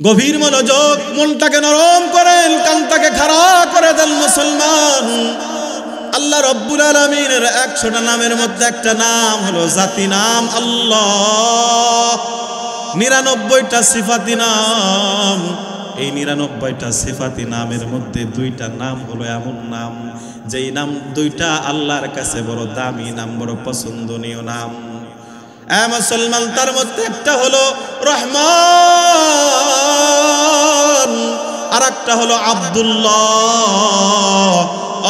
গভীর মনোযোগ, মনটাকে নরম করেন, কানটাকে খাড়া করে দেন মুসলমান। আল্লাহ রব্বুল আলামিনের 100টা নামের মধ্যে একটা নাম হলো জাতি নাম আল্লাহ। 99টা সিফাতি নাম। এই 99টা সিফাতি নামের মধ্যে 2টা নাম হলো এমন নাম যেই নাম 2টা আল্লাহর কাছে বড় দামি নাম, বড় পছন্দনীয় নাম। মুসলমান, তার মধ্যে একটা হলো রহমান, আর একটা হলো আব্দুল্লাহ।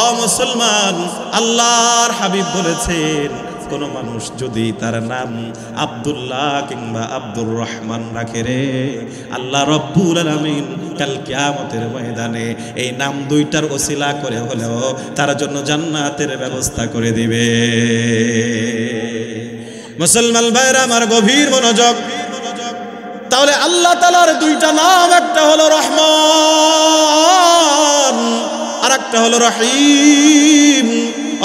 ও মুসলমান, আল্লাহর হাবিব বলেছেন কোন মানুষ যদি তার নাম আব্দুল্লাহ কিংবা আব্দুর রহমান রাখে রে, আল্লাহ রব্বুল আলামিন কাল কিয়ামতের ময়দানে এই নাম 2টার ওসিলা করে হলেও তার জন্য জান্নাতের ব্যবস্থা করে দিবে। মুসলমান ভাইরা আমার, গভীর মনোযোগ। তাহলে আল্লাহ তাআলার 2টা নাম, একটা হলো রহমান আর একটা হলো রহিম।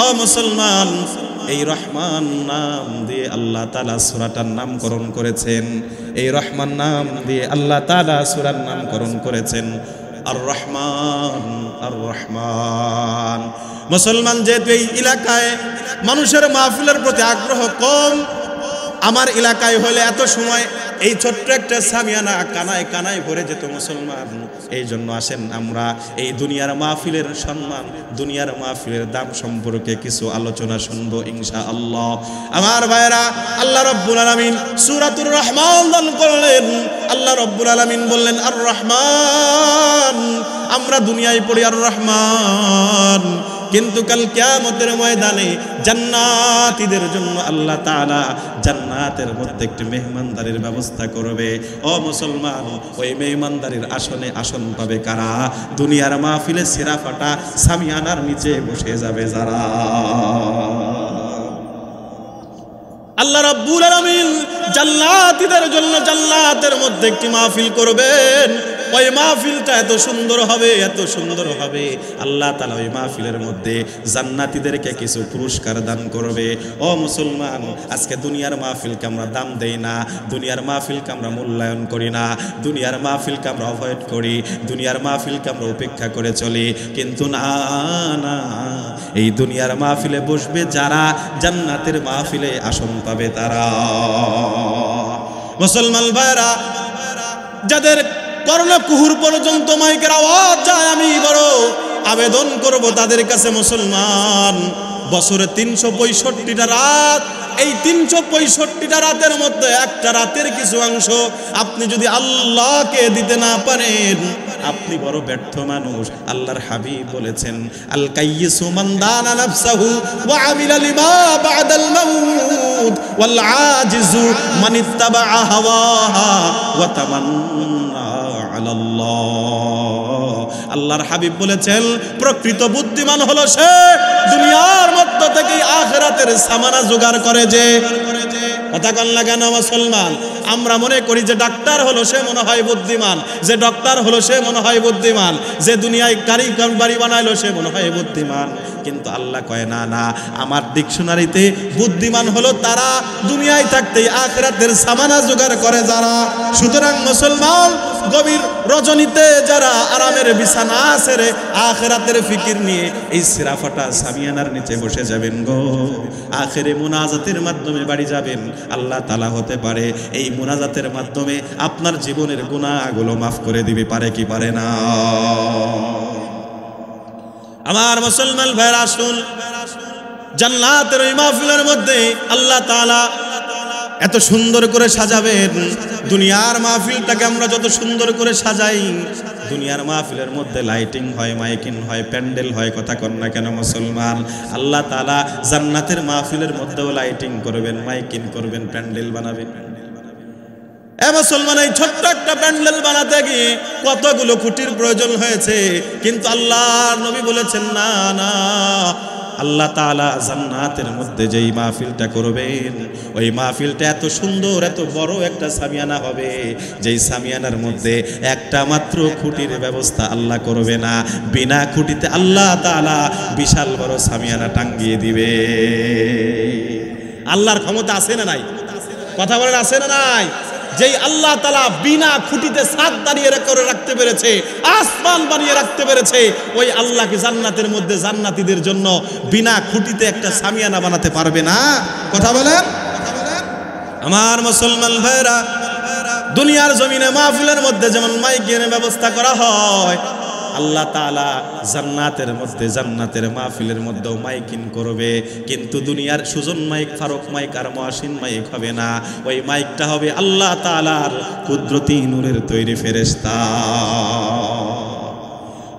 ও মুসলমান, এই রহমান নাম দিয়ে আল্লাহ তাআলা সূরাটার নামকরণ করেছেন। এই রহমান নাম দিয়ে আল্লাহ তাআলা সূরার নামকরণ করেছেন আর রহমান। আর রহমান। মুসলমান, যেহেতু এই এলাকায় মানুষের মাহফিলের প্রতি আগ্রহ কম, আমার এলাকায় হলে এত সময় এই ছোট্ট একটা সামিয়ানা কানায় কানায় ভরে যেত মুসলমান। এই জন্য আসেন আমরা এই দুনিয়ার মাহফিলের সম্মান, দুনিয়ার মাহফিলের দাম সম্পর্কে কিছু আলোচনা শুনবো ইনশাআল্লাহ। আমার ভাইরা, আল্লাহ রব্বুল আলামিন সূরাতুর রহমান দান করলেন। আল্লাহ রব্বুল আলামিন বললেন আর রহমান। আমরা দুনিয়ায় পড়ি আর রহমান, কিন্তু কাল কিয়ামতের ময়দানে জান্নাতীদের জন্য আল্লাহ তাআলা জান্নাতের মধ্যে একটি মেহমানদারির ব্যবস্থা করবে। ও মুসলমান, ওই মেহমানদারির আসনে আসন পাবে কারা? দুনিয়ার মাহফিলে সিরা ফাটা সামিয়ানার নিচে বসে যাবে যারা। আল্লাহ রাব্বুল আলামিন জান্নাতীদের জন্য জান্নাতের মধ্যে একটি মাহফিল করবেন। ওই মাহফিলটা এত সুন্দর হবে, এত সুন্দর হবে। আল্লাহ তাআলা ওই মাহফিলের মধ্যে জান্নাতীদেরকে কিছু পুরস্কার দান করবে। ও মুসলমান, আজকে দুনিয়ার মাহফিলকে আমরা দাম দেই না, দুনিয়ার মাহফিলকে আমরা মূল্যায়ন করি না, দুনিয়ার মাহফিলকে আমরা অ্যাভয়েড করি, দুনিয়ার মাহফিলকে আমরা উপেক্ষা করে চলি। কিন্তু না না, এই দুনিয়ার মাহফিলে বসবে যারা, জান্নাতের মাহফিলে আসন পাবে তারা। মুসলমান ভাইরা, যাদের কর্ণকুহুর পর্যন্ত মাইকের আওয়াজ যায়, আমি বড় আবেদন করব তাদের কাছে মুসলমান, বছরে 365টা রাত, এই 365টা রাতের মধ্যে একটা রাতের কিছু অংশ আপনি যদি আল্লাহকে দিতে না পারেন, আপনি বড় ব্যর্থ মানুষ। আল্লাহর হাবিব বলেছেন আল কাইয়িসু মান দানা নাফসাহু ওয়া আমিলা লিমা বাদাল মাউত ওয়াল আজিজু মান ইত্তাবা হাওয়াহা ওয়া তামান্না আলাল্লাহ। আল্লাহর হাবিব বলেছেন প্রকৃত বুদ্ধিমান হলো সে দুনিয়ার মধ্য থেকে আখিরাতের সামানা জোগাড় করে। যে কথা কন না কেন মুসলমান? আমরা মনে করি যে ডাক্তার হলো সে মনে হয় বুদ্ধিমান, যে ডক্টর হলো সে মনে হয় বুদ্ধিমান, যে দুনিয়ায় গাড়ি বাড়ি বানাইলো সে মনে হয় বুদ্ধিমান। কিন্তু আল্লাহ কয় না না, আমার ডিকশনারিতে বুদ্ধিমান হলো তারা দুনিয়ায় থাকতেই আখিরাতের সামানা জোগাড় করে যারা। সুতরাং মুসলমান, গভীর রজনীতে যারা আরামের বিছানা ছেড়ে আখিরাতের ফিকির নিয়ে এই সিরাফাটা সামিয়ানার নিচে বসে যাবেন গো, আখিরে মুনাজাতের মাধ্যমে বাড়ি যাবেন। আল্লাহ তাআলা হতে পারে এই মুনাজাতের মাধ্যমে আপনার জীবনের গুনাহগুলো মাফ করে দিবে, পারে কি পারে না? আমার মুসলমান ভাইরা, আসুন জান্নাতের ওই মাহফিলের মধ্যে আল্লাহ তাআলা এত সুন্দর করে সাজাবেন। দুনিয়ার মাহফিলটাকে আমরা যত সুন্দর করে সাজাই, দুনিয়ার মাহফিলের মধ্যে লাইটিং হয়, মাইকিং হয়, প্যান্ডেল হয়, কথা কন না কেন মুসলমান? আল্লাহ তাআলা জান্নাতের মাহফিলের মধ্যেও লাইটিং করবেন, মাইকিং করবেন, প্যান্ডেল বানাবেন। মুসলমান, এই ছোট্ট একটা প্যান্ডেল বানাতে গিয়ে কতগুলো খুঁটির প্রয়োজন হয়েছে, কিন্তু আল্লাহর নবী বলেছেন না না, আল্লাহ তাআলা জান্নাতের মধ্যে যেই মাহফিলটা করবেন, ওই মাহফিলটা এত সুন্দর, এত বড় একটা সামিয়ানা হবে, যেই সামিয়ানার মধ্যে একটা মাত্র খুঁটির ব্যবস্থা আল্লাহ করবে না। বিনা খুঁটিতে আল্লাহ তাআলা বিশাল বড় সামিয়ানা টাঙ্গিয়ে দিবে। আল্লাহর ক্ষমতা আছে না নাই? কথা বলেন, আছে না নাই? যেই আল্লাহ তাআলা বিনা খুঁটিতে ছাদ দাঁড়িয়ে করে রাখতে পেরেছে, আসমান বানিয়ে রাখতে পেরেছে, ওই আল্লাহ কি জান্নাতের মধ্যে জান্নাতীদের জন্য বিনা খুঁটিতে একটা সামিয়ানা বানাতে পারবে না? কথা বলেন। আমার মুসলমান ভাইরা, দুনিয়ার জমিনে মাহফিলের মধ্যে যেমন মাইকের ব্যবস্থা করা হয়, আল্লাহ তাআলা জান্নাতের মধ্যে জান্নাতের মাহফিলের মধ্যেও মাইকিং করবে, কিন্তু দুনিয়ার সুজন মাইক, ফারুক মাইক আর মহসিন মাইক হবে না। ওই মাইকটা হবে আল্লাহ তাআলার কুদরতি নূরের তৈরি ফেরেশতা।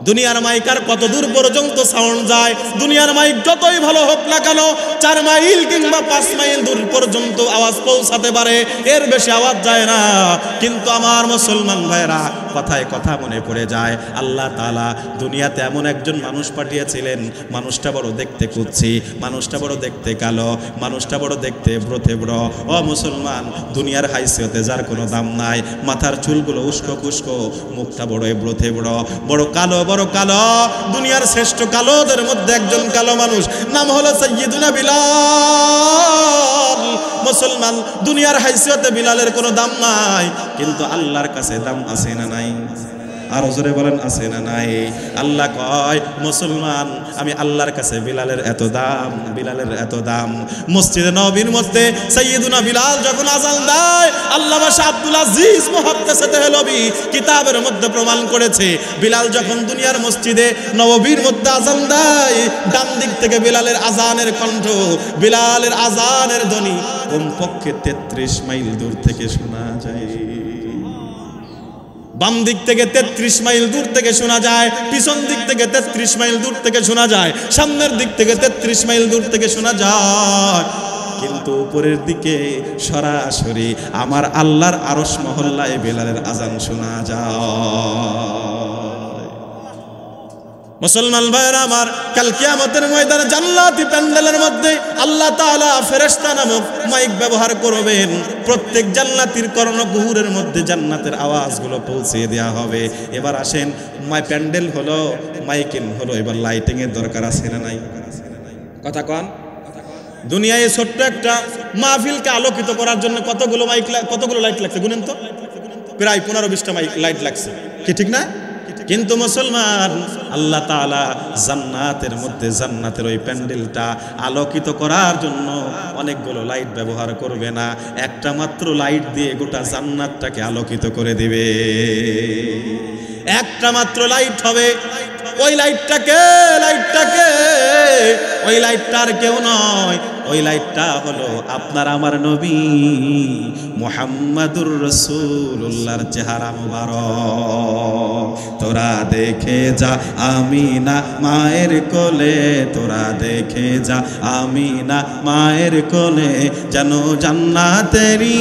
দুনিয়ার মাইক আর কত দূর পর্যন্ত সাউন্ড যায়? দুনিয়ার মাইক যতই ভালো হোক না কেন 4 মাইল কিংবা 5 মাইল দূর পর্যন্ত আওয়াজ পৌঁছাতে পারে, এর বেশি আওয়াজ যায় না। কিন্তু আমার মুসলমান ভাইরা, কথায় কথা মনে পড়ে যায়, আল্লাহ তাআলা দুনিয়াতে এমন একজন মানুষ পাঠিয়েছিলেন, মানুষটা বড় দেখতে কুৎসি, মানুষটা বড় দেখতে কালো, মানুষটা বড় দেখতে ব্রথেব্র। ও মুসলমান, দুনিয়ার হাইসিয়তে যার কোনো দাম নাই, মাথার চুলগুলো উস্কো খুস্কো, মুখটা বড় ব্রথেব্র, বড় কালো, বড় কালো। দুনিয়ার শ্রেষ্ঠ কালোদের মধ্যে একজন কালো মানুষ, নাম হলো সাইয়্যিদুনা বিলাল। মুসলমান, দুনিয়ার হাইসিয়তে বিলালের কোনো দাম নাই, কিন্তু আল্লাহর কাছে দাম আছে না নাই? আরো জোরে বলেন, আছে না নাই? আল্লাহ কয়, মুসলমান, আমি আল্লাহর কাছে বিলালের এত দাম, বিলালের এত দাম। মসজিদে নববীর মধ্যে সাইয়্যিদুনা বিলাল যখন আযান দেয়, আল্লামা শাহ আব্দুল আজিজ মুহাদ্দিসে দেহলভী কিতাবের মধ্যে প্রমাণ করেছে, বিলাল যখন দুনিয়ার মসজিদে নববীর মধ্যে আযান দেয়, ডান দিক থেকে বিলালের আযানের কণ্ঠ, বিলালের আযানের ধ্বনি কমপক্ষে 33 মাইল দূর থেকে শোনা যায়। বাম দিক থেকে 33 মাইল দূর থেকে শোনা যায়, পিছন দিক থেকে 33 মাইল দূর থেকে শোনা যায়, সামনের দিক থেকে 33 মাইল দূর থেকে শোনা যায়। কিন্তু উপরের দিকে সরাসরি আমার আল্লাহর আরশ মহল্লায় বেলালের আজান শোনা যায়। মুসলমান ভাইরা আমার, কাল কিয়ামতের ময়দানে জান্নাতি প্যান্ডেলের মধ্যে আল্লাহ তাআলা ফেরেশতা নামক মাইক ব্যবহার করবেন। প্রত্যেক জান্নাতীর কর্ণকুহুরের মধ্যে জান্নাতের আওয়াজগুলো পৌঁছে দেওয়া হবে। এবার আসেন, প্যান্ডেল হলো, মাইকিং হলো, এবার লাইটিং এর দরকার আছে না নাই? কথা কন। দুনিয়ায় ছোট্ট একটা মাহফিলকে আলোকিত করার জন্য কতগুলো লাইট লাগছে গুনেন তো? প্রায় 15-20টা লাইট লাগছে, কি ঠিক না? কিন্তু মুসলমান, আল্লাহ তাআলা জান্নাতের মধ্যে জান্নাতের ওই প্যান্ডেলটা আলোকিত করার জন্য অনেকগুলো লাইট ব্যবহার করবে না, একটা মাত্র লাইট দিয়ে গোটা জান্নাতটাকে আলোকিত করে দিবে। একটা মাত্র লাইট হবে। ওই লাইটটাকে ওই লাইটটার কেউ নয়, ওই লাইটটা হলো আপনার আমার নবী মুহাম্মাদুর রাসূলুল্লাহর চেহারা মুবারক। তোরা দেখে যা আমিনা মায়ের কোলে, তোরা দেখে যা আমিনা মায়ের কোলে, যেন জান্নাতেরই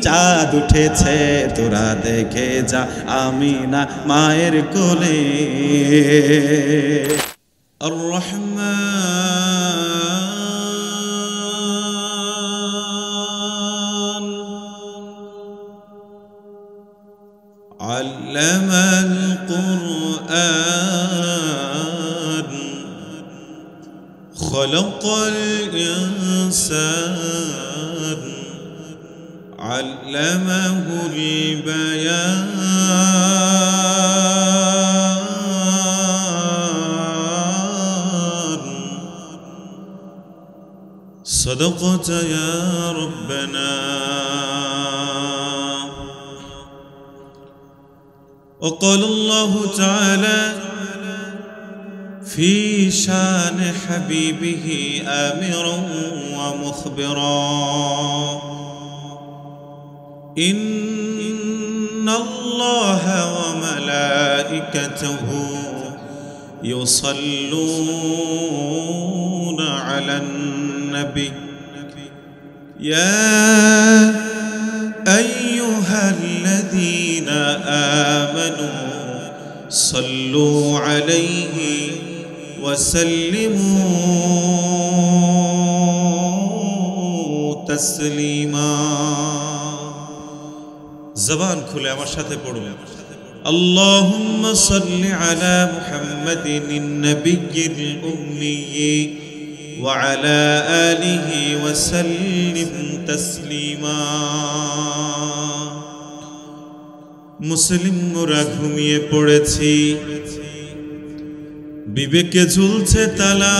চাঁদ উঠেছে, তোরা দেখে যা আমিনা মায়ের কোলে। আর রহমান আল্লামাল কুরআন খালাকাল ইনসান علمه البيان صدقت يا ربنا وقال الله تعالى في شان حبيبه آمرا ومخبرا إن الله وملائكته يصلون على النبي يا أيها الذين آمنوا صلوا عليه وسلموا تسليما زبان খুলে আমার সাথে পড়ুন اللهم صل على محمد النبي الأمي وعلى آله وسلم تسليما মুসলিম মোরা ঘুমিয়ে পড়েছি বিবেকে ঝুলছে তালা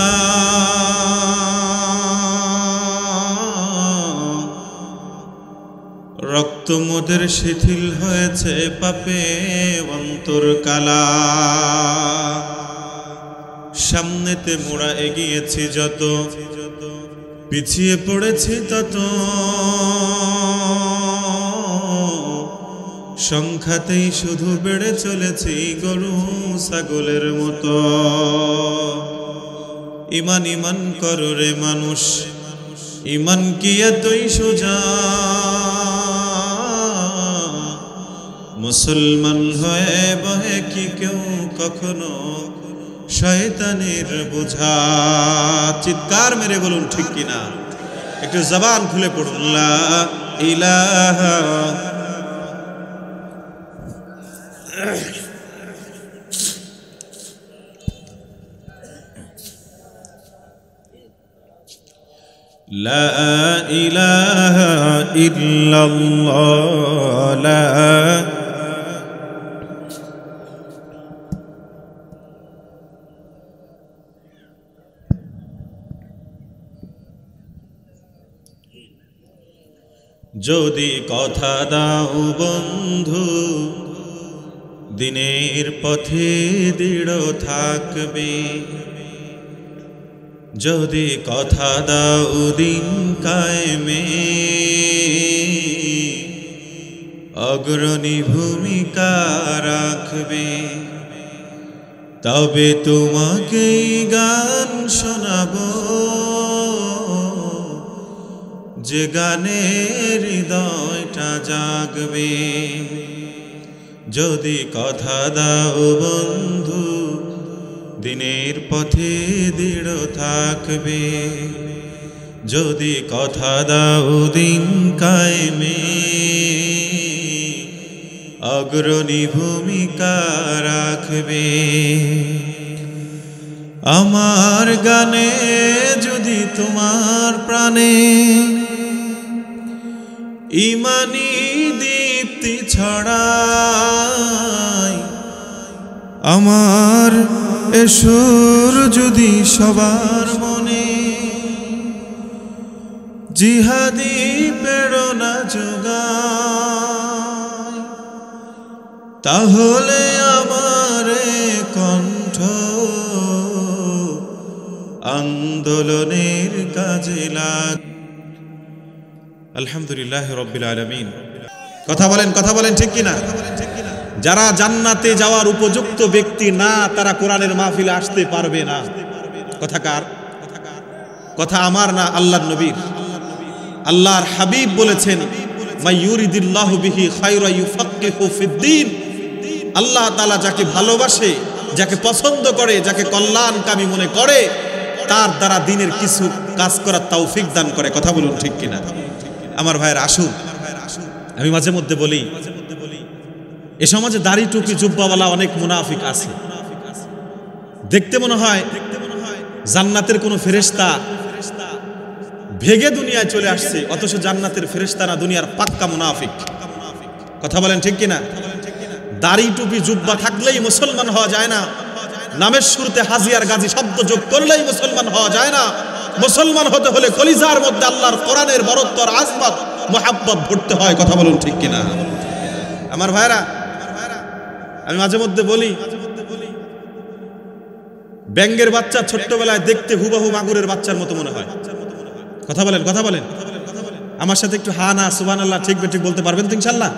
রক্ত মোদের শিথিল হয়েছে পাপে অন্তর কালা সামনেতে মোরা এগিয়েছি যত পিছিয়ে পড়েছি তত সংখ্যাতেই শুধু বেড়ে চলেছি গরু ছাগলের মতো ইমান ইমান করো রে মানুষ ইমান কি এতই সোজা মুসলমান হয়ে বহে কি কেউ কখনো শয়তানের বোঝা চিৎকার মেরে বলুন ঠিক কিনা একটু জবান খুলে পড়ুন লা ইলাহা لا إله إلا الله لا যদি কথা দাও বন্ধু দিনের পথে দৃঢ় থাকবে যদি কথা দাও দিন কায়েমে অগ্রণী ভূমিকা রাখবে তবে তোমাকেই গান শোনাবো যে গানে হৃদয়টা জাগবে যদি কথা দাও বন্ধু দিনের পথে দৃঢ় থাকবে যদি কথা দাও দিন কায়েমে অগ্রণী ভূমিকা রাখবে আমার গানে যদি তোমার প্রাণে ইমানি দীপ্তি ছড়ায় আমার সুর যদি সবার মনে জিহাদি প্রেরণা যোগায় তাহলে আমার কণ্ঠ আন্দোলনের কাজে লাগ আলহামদুলিল্লাহ রাব্বিল আলামিন কথা বলেন ঠিক কিনা যারা জান্নাতে যাওয়ার উপযুক্ত ব্যক্তি না তারা কোরআনের মাহফিলে আসতে পারবে না কথা কার কথা আমার না আল্লাহর নবীর আল্লাহর হাবিব বলেছেন মাই ইউরিদিল্লাহু বিহি খায়রা ইউফাক্কিহু ফিদ্দীন আল্লাহ তাআলা যাকে ভালোবাসে যাকে পছন্দ করে যাকে কল্যাণকামী মনে করে তার দ্বারা দ্বীনের কিছু কাজ করার তৌফিক দান করে কথা বলুন ঠিক কিনা আমার ভাইয়ের আসুন আমি মাঝে মধ্যে বলি এই সমাজে দাড়ি টুপি জুব্বাওয়ালা অনেক মুনাফিক আছে দেখতে মনে হয় জান্নাতের কোনো ফেরেশতা ভেগে দুনিয়ায় চলে আসছে অথচ জান্নাতের ফেরেশতা না দুনিয়ার পাক্কা মুনাফিক কথা বলেন ঠিক কিনা দাড়ি টুপি জুব্বা থাকলেই মুসলমান হওয়া যায় না নামের শুরুতে হাজি আর গাজী শব্দ যোগ করলেই মুসলমান হওয়া যায় না মুসলমান হতে হলে কলিজার মধ্যে আল্লাহর কোরআনের বরত্ব আর আজমত মুহাব্বত ভরতে হয় কথা বলুন ঠিক কিনা আমার ভাইরা আমি মাঝে মধ্যে বলি ব্যাঙের বাচ্চা ছোট্টবেলায় দেখতে হুবহু মাগুরের বাচ্চার মতো মনে হয় কথা বলেন আমার সাথে একটু হা না সুবহানাল্লাহ ঠিক বেঠিক বলতে পারবেন তো ইনশাআল্লাহ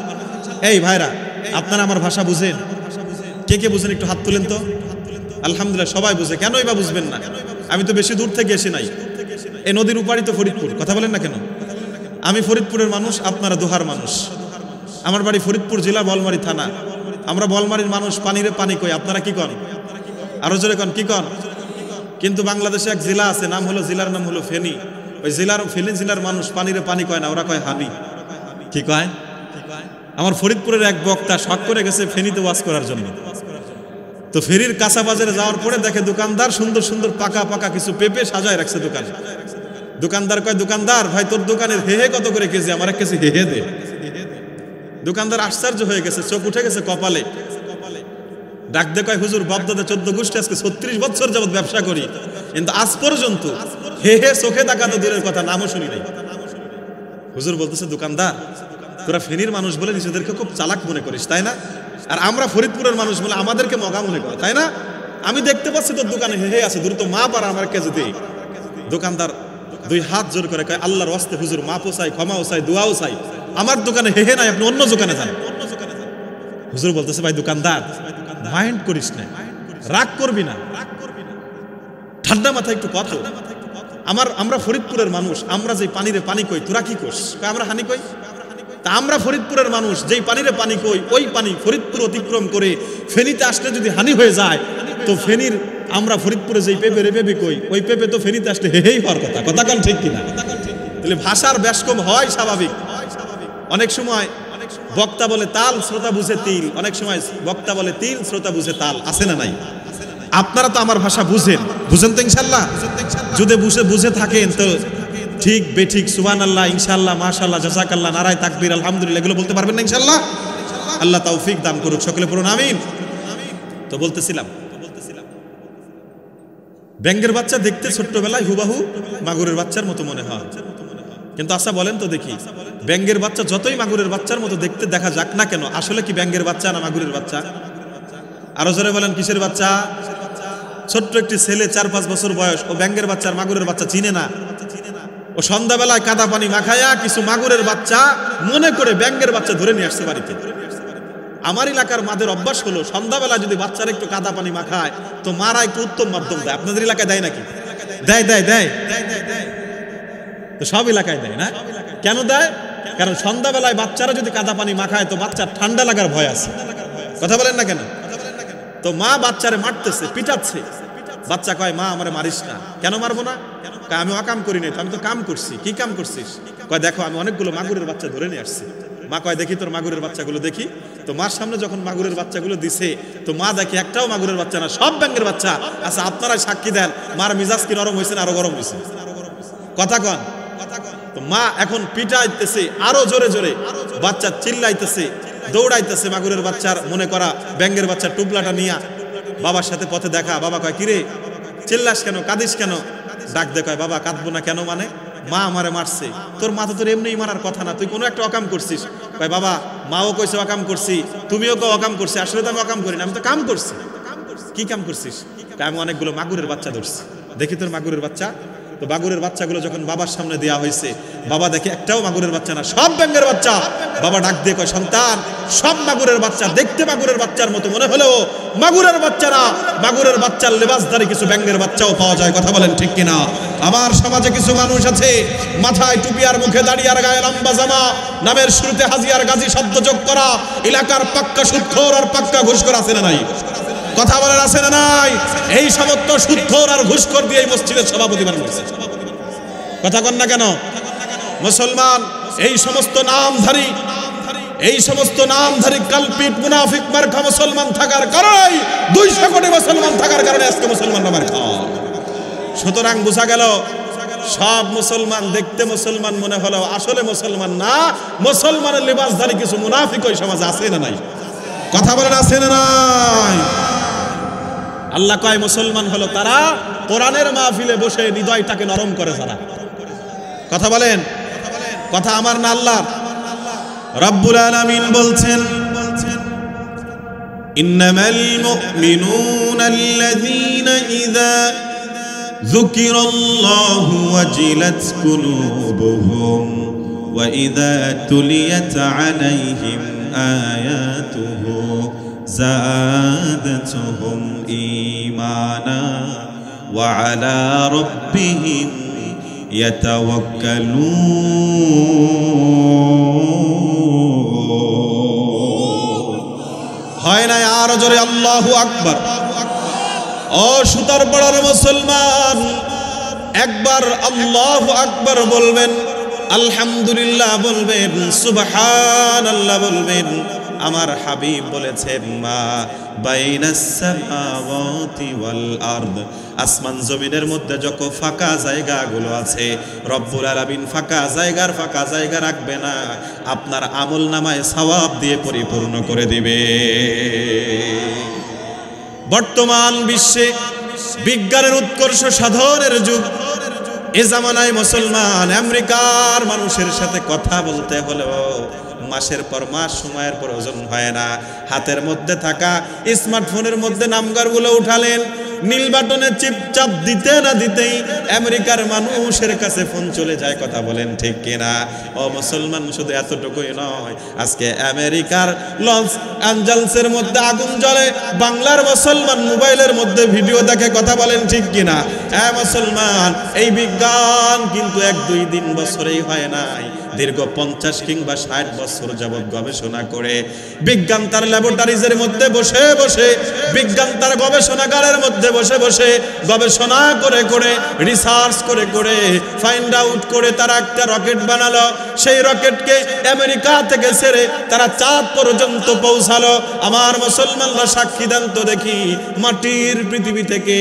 এই ভাইরা আপনারা আমার ভাষা বুঝেন কে বুঝেন একটু হাত তুলেন তো আলহামদুলিল্লাহ সবাই বুঝে কেনই বা বুঝবেন না আমি তো বেশি দূর থেকে এসে নাই এই নদীর উপারই তো ফরিদপুর কথা বলেন না কেন আমি ফরিদপুরের মানুষ আপনারা দোহার মানুষ আমার বাড়ি ফরিদপুর জেলা বলমারী থানা আমরা বলমারীর মানুষ পানিরে পানি কই আপনারা কি কন আরো জোরে কন কি কন কিন্তু বাংলাদেশে এক জেলা আছে নাম হলো জেলার নাম হলো ফেনী ওই ফেনী জেলার মানুষ পানিরে পানি কয় না ওরা কয় হানি কি কয় আমার ফরিদপুরের এক বক্তা শখ করে গেছে ফেনীতে ওয়াজ করার জন্য তো ফেরির কাঁচা বাজারে যাওয়ার পরে দেখে দোকানদার সুন্দর সুন্দর পাকা পাকা কিছু পেঁপে সাজায় রাখছে দোকানে। দোকানদার কয়, দোকানদার ভাই তোর দোকানের হেহে কত করে কেজি, আমার এক কেজি হেহে দে। দোকানদার আশ্চর্য হয়ে গেছে, চোখ উঠে গেছে কপালে। ডাক দে কয়, হুজুর বাপদাদা 14 গোষ্ঠী আজকে 36 বছর যাবত ব্যবসা করি, কিন্তু আজ পর্যন্ত হেহে চোখে তাকাতে দূরের কথা নামও শুনি নাই। হুজুর বলতেছে, দোকানদার তোরা ফেনীর মানুষ বলে নিজেদেরকে খুব চালাক মনে করিস তাই না, আর আমরা ফরিদপুরের মানুষ বলে আমাদেরকে মগা মনে করে তাই না। আমি দেখতে পাচ্ছি তোর দোকানে হেহে আছে, দ্রুত মা পারা আমার কেজি দে। দোকানদার 2 হাত জোর করে কয়, আল্লাহর ওয়াস্তে হুজুর মাপও চাই, ক্ষমাও চাই, দোয়াও চাই, আমার দোকানে হেহে নাই, আপনি অন্য দোকানে যান। হুজুর বলতেছে, ভাই দোকানদার মাইন্ড করিস না, রাগ করবি না, ঠান্ডা মাথায় একটু কথা। আমরা ফরিদপুরের মানুষ, আমরা যেই পানিরে পানি কই তোরা কি করস, আমরা হানি কই। তা আমরা ফরিদপুরের মানুষ যেই পানিরে পানি কই, ওই পানি ফরিদপুর অতিক্রম করে ফেনীতে আসলে যদি হানি হয়ে যায়, তো ফেনীর আমরা ফরিদপুরে যেই পেঁপে রে পেঁপে কই, ওই পেঁপে তো ফেনীতে আসলে হেহেই হওয়ার কথা। কথা কান ঠিক কিনা? তাহলে ভাষার ব্যাসকম হয় স্বাভাবিক। অনেক সময় বক্তা বলে তাল, শ্রোতা বুঝে তিল, অনেক সময় বক্তা বলে তিল, শ্রোতা বুঝে তাল, আছে না নাই? আপনারা তো আমার ভাষা বুঝেন তো ইনশাল্লাহ। যদি বুঝে থাকেন তো ঠিক বেঠিক সুবহানাল্লাহ, ইনশাআল্লাহ, মাশাআল্লাহ, জাযাকাল্লাহ, নারায়ে তাকবীর, আলহামদুলিল্লাহ এগুলো বলতে পারবেন না ইনশাআল্লাহ। আল্লাহ তৌফিক দান করুক, সকলে পড়ুন আমিন। তো বলতেছিলাম ব্যাঙের বাচ্চা দেখতে ছোট্টবেলায় হুবাহু মাগুরের বাচ্চার মতো মনে হয়, কিন্তু আচ্ছা বলেন তো দেখি, ব্যাঙের বাচ্চা যতই মাগুরের বাচ্চার মতো দেখতে দেখা যাক না কেন, আসলে কি ব্যাঙের বাচ্চা না মাগুরের বাচ্চা? আরো জোরে বলেন, কিসের বাচ্চা? ছোট্ট একটি ছেলে 4-5 বছর বয়স, ও ব্যাঙের বাচ্চা আর মাগুরের বাচ্চা চিনে না। ও সন্ধ্যাবেলায় কাদা পানি মাখায়া কিছু মাগুরের বাচ্চা মনে করে ব্যাঙের বাচ্চা ধরে নিয়ে আসছে বাড়িতে। আমার এলাকার মাদের অভ্যাস হলো সন্ধ্যাবেলা যদি বাচ্চারা একটু কাদা পানি মাখায় তো মারা একটু উত্তম মাধ্যম দেয়। আপনাদের এলাকায় দেয় নাকি? দেয়। তো সব এলাকায় দেয় না? কেন দেয়? কারণ সন্ধ্যাবেলায় বাচ্চারা যদি কাদা পানি মাখায় তো বাচ্চার ঠান্ডা লাগার ভয় আছে। কথা বলেন না কেন? তো মা বাচ্চারে মারতেছে, পিটাচ্ছে। বাচ্চা কয়, মা আমারে মারিস না। কেন মারবো না? আমি অকাম করি নাই, আমি তো কাম করছি। কি কাম করছিস? কয়, দেখো আমি অনেকগুলো মাগুরের বাচ্চা ধরে নিয়ে আসছি। মা কয়, দেখি তোর মাগুরের বাচ্চাগুলো দেখি। তো মার সামনে যখন মাগুরের বাচ্চাগুলো দিছে, তো মা দেখি একটাও মাগুরের বাচ্চা না, সব ব্যাঙের বাচ্চা। আচ্ছা আপনারাই সাক্ষী দেন, মার মিজাজ কি নরম হয়েছে না আরো গরম হয়েছে? কথা কন। তো মা এখন পিটাইতেছে আরো জোরে জোরে, বাচ্চা চিল্লাইতেছে, দৌড়াইতেছে মাগুরের বাচ্চার মনে করা ব্যাঙের বাচ্চার টুপলাটা নিয়া বাবার সাথে পথে দেখা। বাবা কয়, কিরে চিল্লাস কেন, কাঁদিস কেন? ডাক দে কয়, বাবা কাঁদবো না কেন মানে, মা আমারে মারছে। তোর মা তো তোর এমনিই মারার কথা না, তুই কোনো একটা অকাম করছিস। কয়, বাবা মাও কইছে অকাম করছি, তুমিও কেউ অকাম করছি, আসলে তো আমি অকাম করি না, আমি তো কাম করছি। কি কাম করছিস? আমি অনেকগুলো মাগুরের বাচ্চা ধরছি। দেখি তোর মাগুরের বাচ্চা। তো মাগুরের বাচ্চাগুলো যখন বাবার সামনে দেয়া হয়েছে, বাবা দেখে একটাও মাগুরের বাচ্চা না, সব ব্যাঙের বাচ্চা। বাবা ডাক দিয়ে কয়, সন্তান সব মাগুরের বাচ্চা, দেখতে মাগুরের বাচ্চার মতো মনে হলেও মাগুরের বাচ্চা না, মাগুরের বাচ্চার লেবাসধারী কিছু ব্যাঙের বাচ্চাও পাওয়া যায়। কথা বলেন ঠিক কিনা? আমার সমাজে কিছু মানুষ আছে মাথায় টুপি আর মুখে দাঁড়িয়ে আর গায়ে লম্বা জামা, নামের শুরুতে হাজি আর গাজী শব্দ যোগ করা, এলাকার পাক্কা সুদখোর আর পাক্কা ঘুষখোর আছে না নাই? কথা বলেন আছে না নাই? এই সমস্ত সুদখোর আর ঘুষখোর দিয়ে এই মসজিদের সভাপতি বানানো হয়েছে। কথা কন না কেন? মুসলমান এই সমস্ত নামধারী কালপিট মুনাফিক মার্কা মুসলমান থাকার কারণে 200 কোটি মুসলমান থাকার কারণে আজকে মুসলমানরা মার খায়। সুতরাং বোঝা গেল সব মুসলমান দেখতে মুসলমান মনে হলেও আসলে মুসলমান না, মুসলমানের লিবাসধারী কিছু মুনাফিক ওই সমাজে আছে না নাই? কথা বলেন আছে না নাই? আল্লাহ কয় মুসলমান হলো তারা কোরআনের মাহফিলে বসে হৃদয়টাকে নরম করে যারা। কথা বলেন, কথা আমার না আল্লাহ। রব্বুল আলামিন বলছেন, ইন্নামাল মুমিনুনা আল্লাযীনা ইযা যুকিরাল্লাহু ওয়াজিলাত কুলুবুহুম ওয়া ইযা তুলিয়াত আলাইহিম আয়াতুহু زادتهم إيمانا وعلى ربهم يتوكلون হয় না আর জোরে আল্লাহু আকবার। ও সুতার পাড়ার মুসলমান, একবার আল্লাহু আকবার বলবেন, আলহামদুলিল্লাহ বলবেন, সুবহানাল্লাহ বলবেন, আমার হাবিব বলেছেন মা বাইনাস সামাওয়াতি ওয়াল আরদ, আসমান জমিনের মধ্যে যত ফাঁকা জায়গাগুলো আছে রব্বুল আলামিন ফাঁকা জায়গা রাখবে না, আপনার আমল নামায় সওয়াব দিয়ে পরিপূর্ণ করে দিবে। বর্তমান বিশ্বে বিজ্ঞানের উৎকর্ষ সাধনের যুগ, এ জামানায় মুসলমান আমেরিকার মানুষের সাথে কথা বলতে হলেও মাসের পর মাস সময়ের প্রয়োজন হয় না। হাতের মধ্যে থাকা স্মার্টফোনের মধ্যে নাম্বারগুলো উঠালেন, নীল বাটনে চাপ দিতে না দিতেই আমেরিকার মানুষের কাছে ফোন চলে যায়। কথা বলেন ঠিক কিনা? ও মুসলমান, শুধু এতটুকুই নয়, আজকে আমেরিকার লস অ্যাঞ্জেলসের মধ্যে আগুন জ্বলে, বাংলার মুসলমান মোবাইলের মধ্যে ভিডিও দেখে। কথা বলেন ঠিক কিনা? হ্যাঁ মুসলমান, এই বিজ্ঞান কিন্তু 1-2 দিন বছরেই হয় নাই, দীর্ঘ 50 কিংবা 60 বছর যাবৎ গবেষণা করে বিজ্ঞান তার ল্যাবরেটরিজের মধ্যে বসে বসে, বিজ্ঞান তার গবেষণাগারের মধ্যে বসে বসে গবেষণা করে করে, রিসার্চ করে করে, ফাইন্ড আউট করে তারা একটা রকেট বানালো। সেই রকেটকে আমেরিকা থেকে ছেড়ে তারা চাঁদ পর্যন্ত পৌঁছালো। আমার মুসলমানরা সাক্ষী দেন তো দেখি, মাটির পৃথিবী থেকে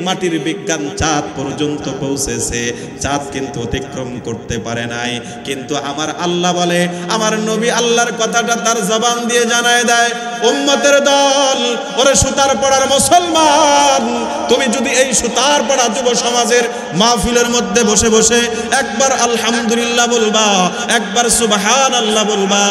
মাটির বিজ্ঞান চাঁদ পর্যন্ত পৌঁছেছে, চাঁদ কিন্তু অতিক্রম করতে পারে নাই। কিন্তু আমার আল্লাহ বলে, আমার নবী আল্লাহর কথাটা তার জবান দিয়ে জানায় দেয়, উম্মতের দল, ওরে সুতার পড়ার মুসলমান, তুমি যদি এই সুতার পড়া যুব সমাজের মাহফিলের মধ্যে বসে বসে একবার আলহামদুলিল্লাহ বলবা, একবার সুবহানাল্লাহ বলবা,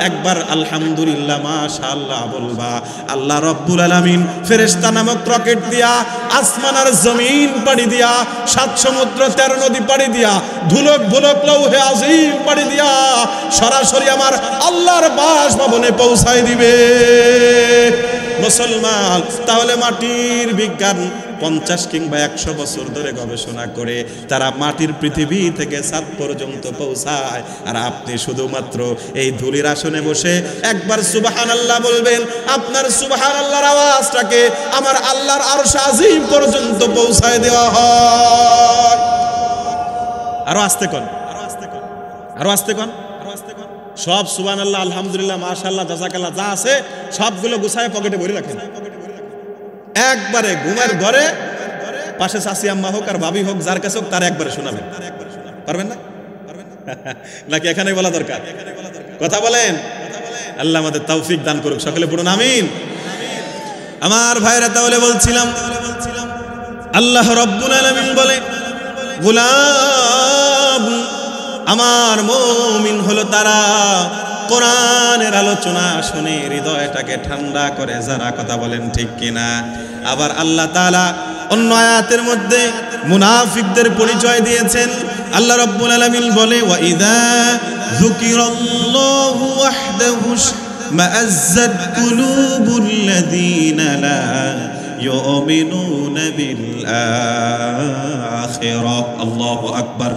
একবার আলহামদুলিল্লাহ মাশাআল্লাহ বলবা, আল্লাহ রব্বুল আলামিন ফেরেশতা নামক রকেট দিয়া, আসমান আর জমিন পাড়ি দিয়া, 7 সমুদ্র 13 নদী পাড়ি দিয়া, ধুলক ভুলক লৌহে আজিম পাড়ি দিয়া সরাসরি আমার আল্লাহর বাসভবনে পৌঁছায় দিবে মুসলমান। তাহলে মাটির বিজ্ঞান 50 কিংবা 100 বছর ধরে গবেষণা করে তারা মাটির পৃথিবী থেকে চাঁদ পর্যন্ত পৌঁছায়, আর আপনি শুধুমাত্র এই ধুলির আসনে বসে একবার সুবহানাল্লাহ বলবেন, আপনার সুবহানাল্লাহর আওয়াজটাকে আমার আল্লাহর আরশ আজিম পর্যন্ত পৌঁছায় দেওয়া হয়। আরো আস্তে কোন, আরো আস্তে কোন, সব সুবহানাল্লাহ আলহামদুলিল্লাহ মাশাআল্লাহ জাযাকাল্লাহ যা আছে সবগুলো গুছায় পকেটে ভরে রাখেন। একবারে ঘুমের ঘরে পাশে চাচি আম্মা হোক আর ভাবি হোক, যার কাছে হোক, তার একবারে শোনাবেন। পারবেন না? নাকি এখানে বলা দরকার? কথা বলেন। আল্লাহ আমাদের তৌফিক দান করুক, সকলে পড়ুন আমিন। আমার ভাইরা, তাহলে বলছিলাম আল্লাহ রাব্বুল আলামিন বলে, গোলাম আমার মুমিন হলো তারা কোরআনের আলোচনা শুনে হৃদয়টাকে ঠান্ডা করে যারা। কথা বলেন ঠিক কিনা? আবার আল্লাহ তাআলা অন্য আয়াতের মধ্যে মুনাফিকদের পরিচয় দিয়েছেন। আল্লাহ রাব্বুল আলামিন বলে, ওয়া ইযা যুকিরাল্লাহু ওয়াহদাহু মাআজ্জাত কুলুবুল্লাযীনা লা ইউমিনুনা বিল আখিরাহ। আল্লাহু আকবার।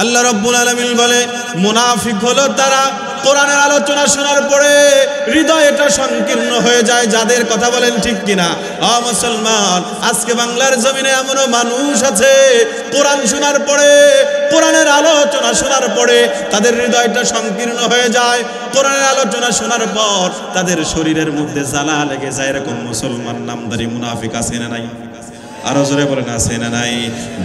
আল্লাহ রাব্বুল আলামিন বলে, মুনাফিক হলো তারা কোরআনের আলোচনা শোনার পরে হৃদয়টা সংকীর্ণ হয়ে যায় যাদের। কথা বলেন ঠিক কিনা? মুসলমান, আজকে বাংলার জমিনে এমনও মানুষ আছে কোরআন শোনার পরে, কোরআনের আলোচনা শোনার পরে তাদের হৃদয়টা সংকীর্ণ হয়ে যায়। কোরআনের আলোচনা শোনার পর তাদের শরীরের মধ্যে জ্বালা লেগে যায়। এরকম মুসলমান নামধারী মুনাফিক আছে না নাই? আরো জোরে বলেন, আছে না নাই?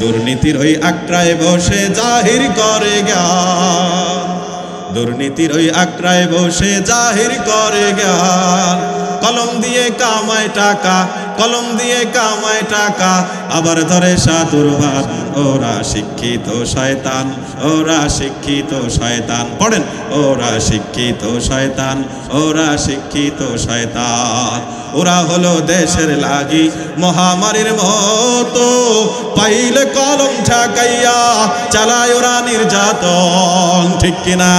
দুর্নীতির ওই আক্রায় বসে জাহির করে জ্ঞান, দুর্নীতির ওই আক্রায় বসে জাহির করে জ্ঞান, কলম দিয়ে কামায় টাকা, কলম দিয়ে কামায় টাকা, আবার ধরে সাধুর ভাত। ওরা শিক্ষিত শয়তান, ওরা শিক্ষিত শয়তান। পড়েন, ওরা শিক্ষিত শয়তান, ওরা শিক্ষিত শয়তান। ওরা হলো দেশের লাগি মহামারীর মতো, পাইলে কলম ঠাকাইয়া চালায় ওরা নির্যাতন। ঠিক কিনা?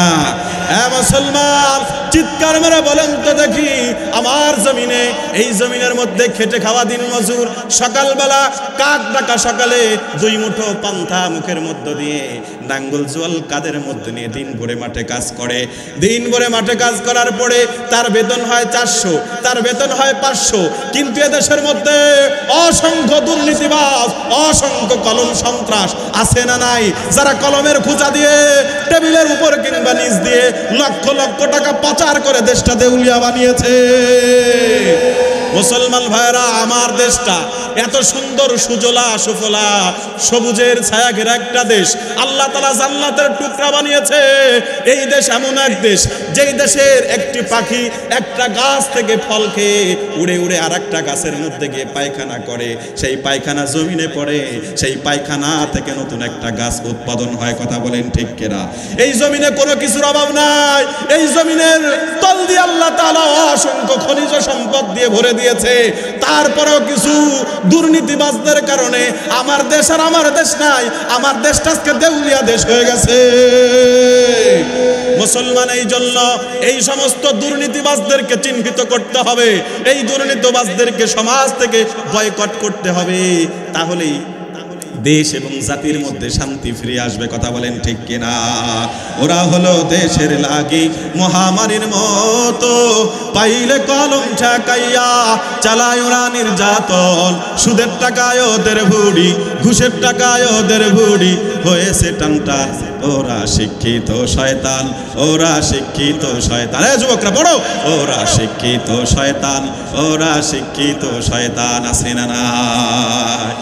মুসলমান, চিৎকার মেরে বলেন তো দেখি, আমার জমিনে, এই জমিনের মধ্যে খেটে খাওয়া দিন মজুর সকালবেলা কাক ডাকা সকালে 2 মুঠো পান্তা মুখের মধ্য দিয়ে নাঙ্গল জল কাদের মধ্যে নিয়ে দিন ভরে মাঠে কাজ করে। দিন ভরে মাঠে কাজ করার পরে তার বেতন হয় 400, তার বেতন হয় 500। কিন্তু এদেশের মধ্যে অসংখ্য দুর্নীতিবাজ, অসংখ্য কলম সন্ত্রাস আছে না নাই? যারা কলমের খোঁচা দিয়ে টেবিলের উপর কিংবা নিচ দিয়ে লক্ষ লক্ষ টাকা পাচার করে দেশটা দেউলিয়া বানিয়েছে। মুসলমান ভাইরা, আমার দেশটা এত সুন্দর সুজলা সুফলা সবুজের ছায়া ঘেরা একটা দেশ, আল্লাহ তাআলা জান্নাতের টুকরা বানিয়েছে। এই দেশ এমন এক দেশ, যেই দেশের একটি পাখি একটা গাছ থেকে ফল খেয়ে উড়ে উড়ে আর একটা গাছের মধ্যে গিয়ে পায়খানা করে, সেই পায়খানা জমিনে পড়ে, সেই পায়খানা থেকে নতুন একটা গাছ উৎপাদন হয়। কথা বলেন ঠিক কিনা? এই জমিনে কোনো কিছুর অভাব নাই। এই জমিনের তল দিয়ে আল্লাহ তাআলা অসংখ্য খনিজ সম্পদ দিয়ে ভরে দিয়েছে। তারপরেও কিছু দুর্নীতিবাজদের কারণে আমার দেশ আর আমার দেশ নাই, আমার দেশটা আজকে দেউলিয়া দেশ হয়ে গেছে। মুসলমান, এই জন্য এই সমস্ত দুর্নীতিবাজদেরকে চিহ্নিত করতে হবে, এই দুর্নীতিবাজদেরকে সমাজ থেকে বয়কট করতে হবে। তাহলেই দেশ এবং জাতির মধ্যে শান্তি ফিরে আসবে। কথা বলেন ঠিক কিনা? ওরা হলো দেশের লাগি মহামারীর মতো, পাইলে কলম ঠেকাইয়া চালায় ওরা নির্যাতন। সুদের টাকায় ওদের ভুড়ি, ঘুষের টাকায় ওদের ভুড়ি, হয়েছে টানটান। ওরা শিক্ষিত শয়তান, ওরা শিক্ষিত শয়তান। এই যুবকরা পড়ো, ওরা শিক্ষিত শয়তান, ওরা শিক্ষিত শয়তান। আছে না নাই?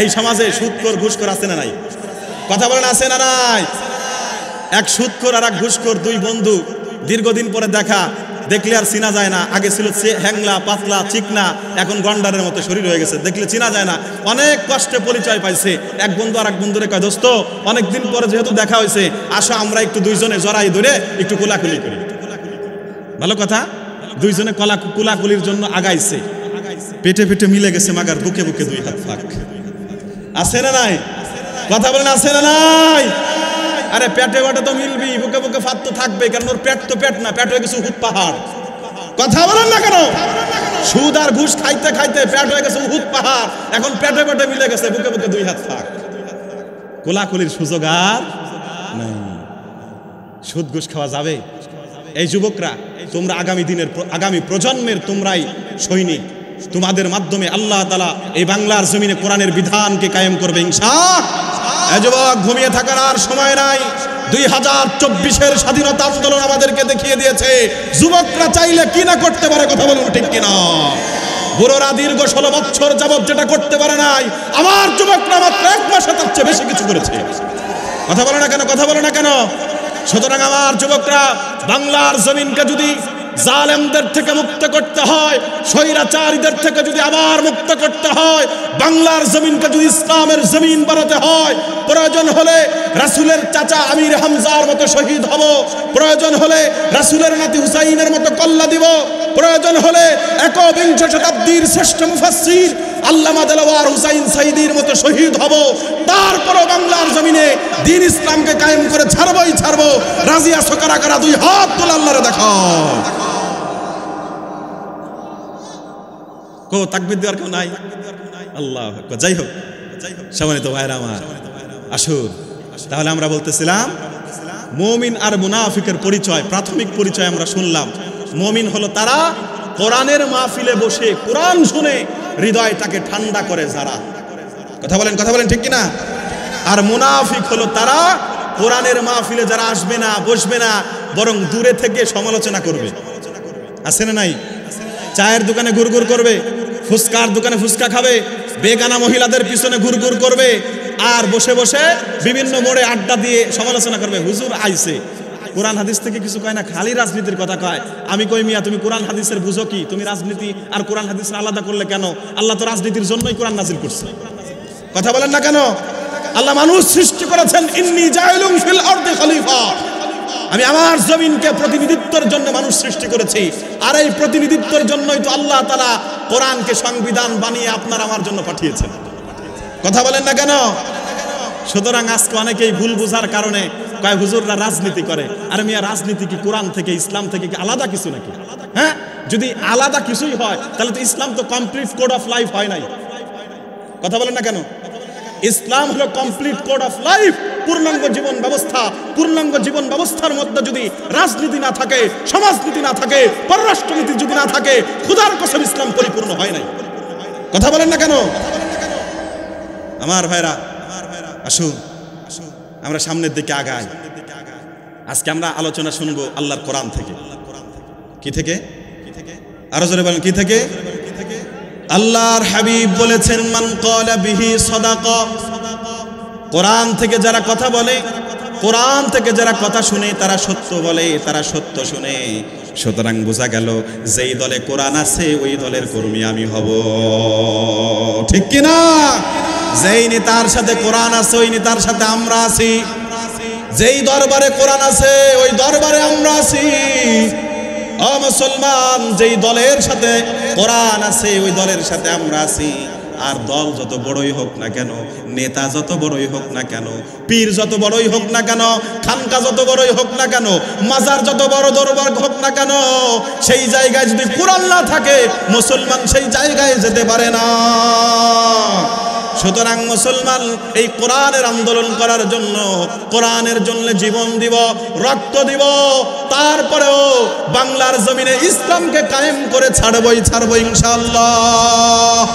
এই সমাজে সুদখোর ঘুষখোর আছে না নাই? কথা বলেন, আছে না নাই? এক সুদখোর আর এক ঘুষখোর, 2 বন্ধু, দীর্ঘদিন পরে দেখা, দেখলে আর চিনা যায় না। আগে ছিল হ্যাংলা পাতলা চিকনা, এখন গন্ডারের মতো শরীর হয়ে গেছে, দেখলে চিনা যায় না। অনেক কষ্টে পরিচয় পাইছে। এক বন্ধু আর এক বন্ধুরে কয়, দোস্ত অনেকদিন পরে যেহেতু দেখা হয়েছে, আসো আমরা একটু 2 জনে জড়াই ধরে একটু কোলাকুলি করি। ভালো কথা। 2 জনে কোলাকুলির জন্য আগাইছে, পেটে পেটে মিলে গেছে মাগার, বুকে বুকে 2 হাত ফাঁক। আছে না নাই? কথা বলেন, আছে না নাই? আরে পেটে পেটে তো মিলবি, বুকে বুকে ফাঁক তো থাকবে, কারণ ওর পেট তো পেট না, পেট হয়ে গেছে উহুদ পাহাড়। কথা বলেন না কেন? সুদ আর ঘুষ খাইতে খাইতে পেট হয়ে গেছে উহুদ পাহাড়, এখন পেটে পেটে মিলে গেছে, বুকে বুকে 2 হাত ফাঁক। কোলাকুলির সুযোগ আর নাই। সুদ ঘুষ খাওয়া যাবে? এই যুবকরা, তোমরা আগামী প্রজন্মের তোমরাই সৈনিক। তোমাদের মাধ্যমে আল্লাহ তাআলা এই বাংলার জমিনে কোরআনের বিধানকে কায়েম করবে ইনশাআল্লাহ। এই যুবক, ঘুমিয়ে থাকার আর সময় নাই। 2024-এর স্বাধীনতা আন্দোলন আমাদেরকে দেখিয়ে দিয়েছে যুবকরা চাইলে কি না করতে পারে। কথা বলুন ঠিক কিনা? বুড়োরা দীর্ঘ 16 বছর যাবত যেটা করতে পারে নাই, আমার যুবকরা মাত্র 1 মাসে তার চেয়ে বেশি কিছু করেছে। কথা বলে না কেন? কথা বলে না কেন? সুতরাং আমার যুবকরা, বাংলার জমিনকে যদি জালেমদের থেকে মুক্ত করতে হয়, স্বৈরাচারীদের থেকে যদি আবার মুক্ত করতে হয়, বাংলার জমিনকে যদি ইসলামের জমিন বানাতে হয়, প্রয়োজন হলে রাসূলের চাচা আমির হামজার মতো শহীদ হব, প্রয়োজন হলে রাসূলের নাতি হুসাইনের মতো কল্লা দিব, প্রয়োজন হলে 21 শতাব্দীর শ্রেষ্ঠ মুফাসসির আল্লামা দেলওয়ার হুসাইন সাইদির মতো শহীদ হব। তারপরও বাংলার জমিনে দ্বীন ইসলামকে কায়েম করে ছাড়বই ছাড়বো। রাজি আছো কারা কারা? 2 হাত তুলে আল্লাহরে দেখাও। কো তাকবীর দেওয়ার কেউ নাই? আল্লাহু আকবার। যাই হোক সম্মানিত ভাইরা আমার, আসুন তাহলে আমরা বলতেছিলাম মুমিন আর মুনাফিকের পরিচয়, প্রাথমিক পরিচয় আমরা শুনলাম। মুমিন হলো তারা কোরআনের মাহফিলে বসে কোরআন শুনে হৃদয়টাকে ঠান্ডা করে যারা। কথা বলেন ঠিক কিনা? আর মুনাফিক হলো তারা কোরআনের মাহফিলে যারা আসবে না, বসবে না, বরং দূরে থেকে সমালোচনা করবে। আছে না নাই? চায়ের দোকানে ঘুরঘুর করবে, ফুচকার দোকানে ফুচকা খাবে, বেগানা মহিলাদের পিছনে ঘুরঘুর করবে, আর বসে বসে বিভিন্ন মোড়ে আড্ডা দিয়ে সমালোচনা করবে। হুজুর আইছে, কোরআন হাদিস থেকে কিছু কয় না, খালি রাজনীতির কথা কয়। আমি কই, মিয়া তুমি কোরআন হাদিসের বুঝো কি? তুমি রাজনীতি আর কোরআন হাদিস আলাদা করলে কেন? আল্লাহ তো রাজনীতির জন্যই কোরআন নাজিল করছে। কথা বলেন না কেন? আল্লাহ মানুষ সৃষ্টি করেছেন, ইন্নী জাইলুন ফিল আরদি খলিফা, আমি আমার জমিনকে প্রতিনিধিত্বের জন্য মানুষ সৃষ্টি করেছি। আর এই প্রতিনিধিত্বের জন্যই তো আল্লাহ তাআলা কোরআনকে সংবিধান বানিয়ে আপনার আমার জন্য পাঠিয়েছেন। কথা বলেন না কেন? সুতরাং আজকে অনেকেই ভুল বুঝার কারণে কয় হুজুররা রাজনীতি করে। আর মিয়া, রাজনীতি কি কোরআন থেকে, ইসলাম থেকে কি আলাদা কিছু নাকি? হ্যাঁ, যদি আলাদা কিছুই হয় তাহলে তো ইসলাম তো কমপ্লিট কোড অফ লাইফ হয় নাই। কথা বলেন না কেন? ইসলাম হলো কমপ্লিট কোড অফ লাইফ, পূর্ণাঙ্গ জীবন ব্যবস্থা। পূর্ণাঙ্গ জীবন ব্যবস্থার মধ্যে যদি রাজনীতি না থাকে, সমাজনীতি না থাকে, পররাষ্ট্রনীতি যদি না থাকে, খোদার কসম ইসলাম পরিপূর্ণ হয় নাই। কথা বলেন না কেন? আমার ভাইরা আসুন আমরা সামনের দিকে আগাই। আজকে আমরা আলোচনা শুনবো আল্লাহর কোরআন থেকে। কি থেকে? আরো জোরে বলেন, কি থেকে? আল্লাহর হাবিব বলেছেন, মান ক্বালা বিহি সাদাকা। কোরআন থেকে যারা কথা বলে, কোরআন থেকে যারা কথা শুনে তারা সত্য বলে, তারা সত্য শুনে। সুতরাং বোঝা গেল যেই দলে কোরআন আছে ওই দলের কর্মী আমি হব। ঠিক কিনা? যেই নেতার সাথে কোরআন আছে ওই নেতার সাথে আমরা আছি। যেই দরবারে কোরআন আছে ওই দরবারে আমরা আছি। ও মুসলমান, যেই দলের সাথে কোরআন আছে ওই দলের সাথে আমরা আছি। আর দল যত বড়ই হোক না কেন, নেতা যত বড়ই হোক না কেন, পীর যত বড়ই হোক না কেন, খানকা যত বড়ই হোক না কেন, মাজার যত বড় দরবার হোক না কেন, সেই জায়গায় যদি কোরআন না থাকে মুসলমান সেই জায়গায় যেতে পারে না। সুতরাং মুসলমান এই কোরআনের আন্দোলন করার জন্য, কোরআনের জন্য জীবন দিব, রক্ত দিব, তারপরেও বাংলার জমিনে ইসলামকে কায়েম করে ছাড়বো ইনশাআল্লাহ।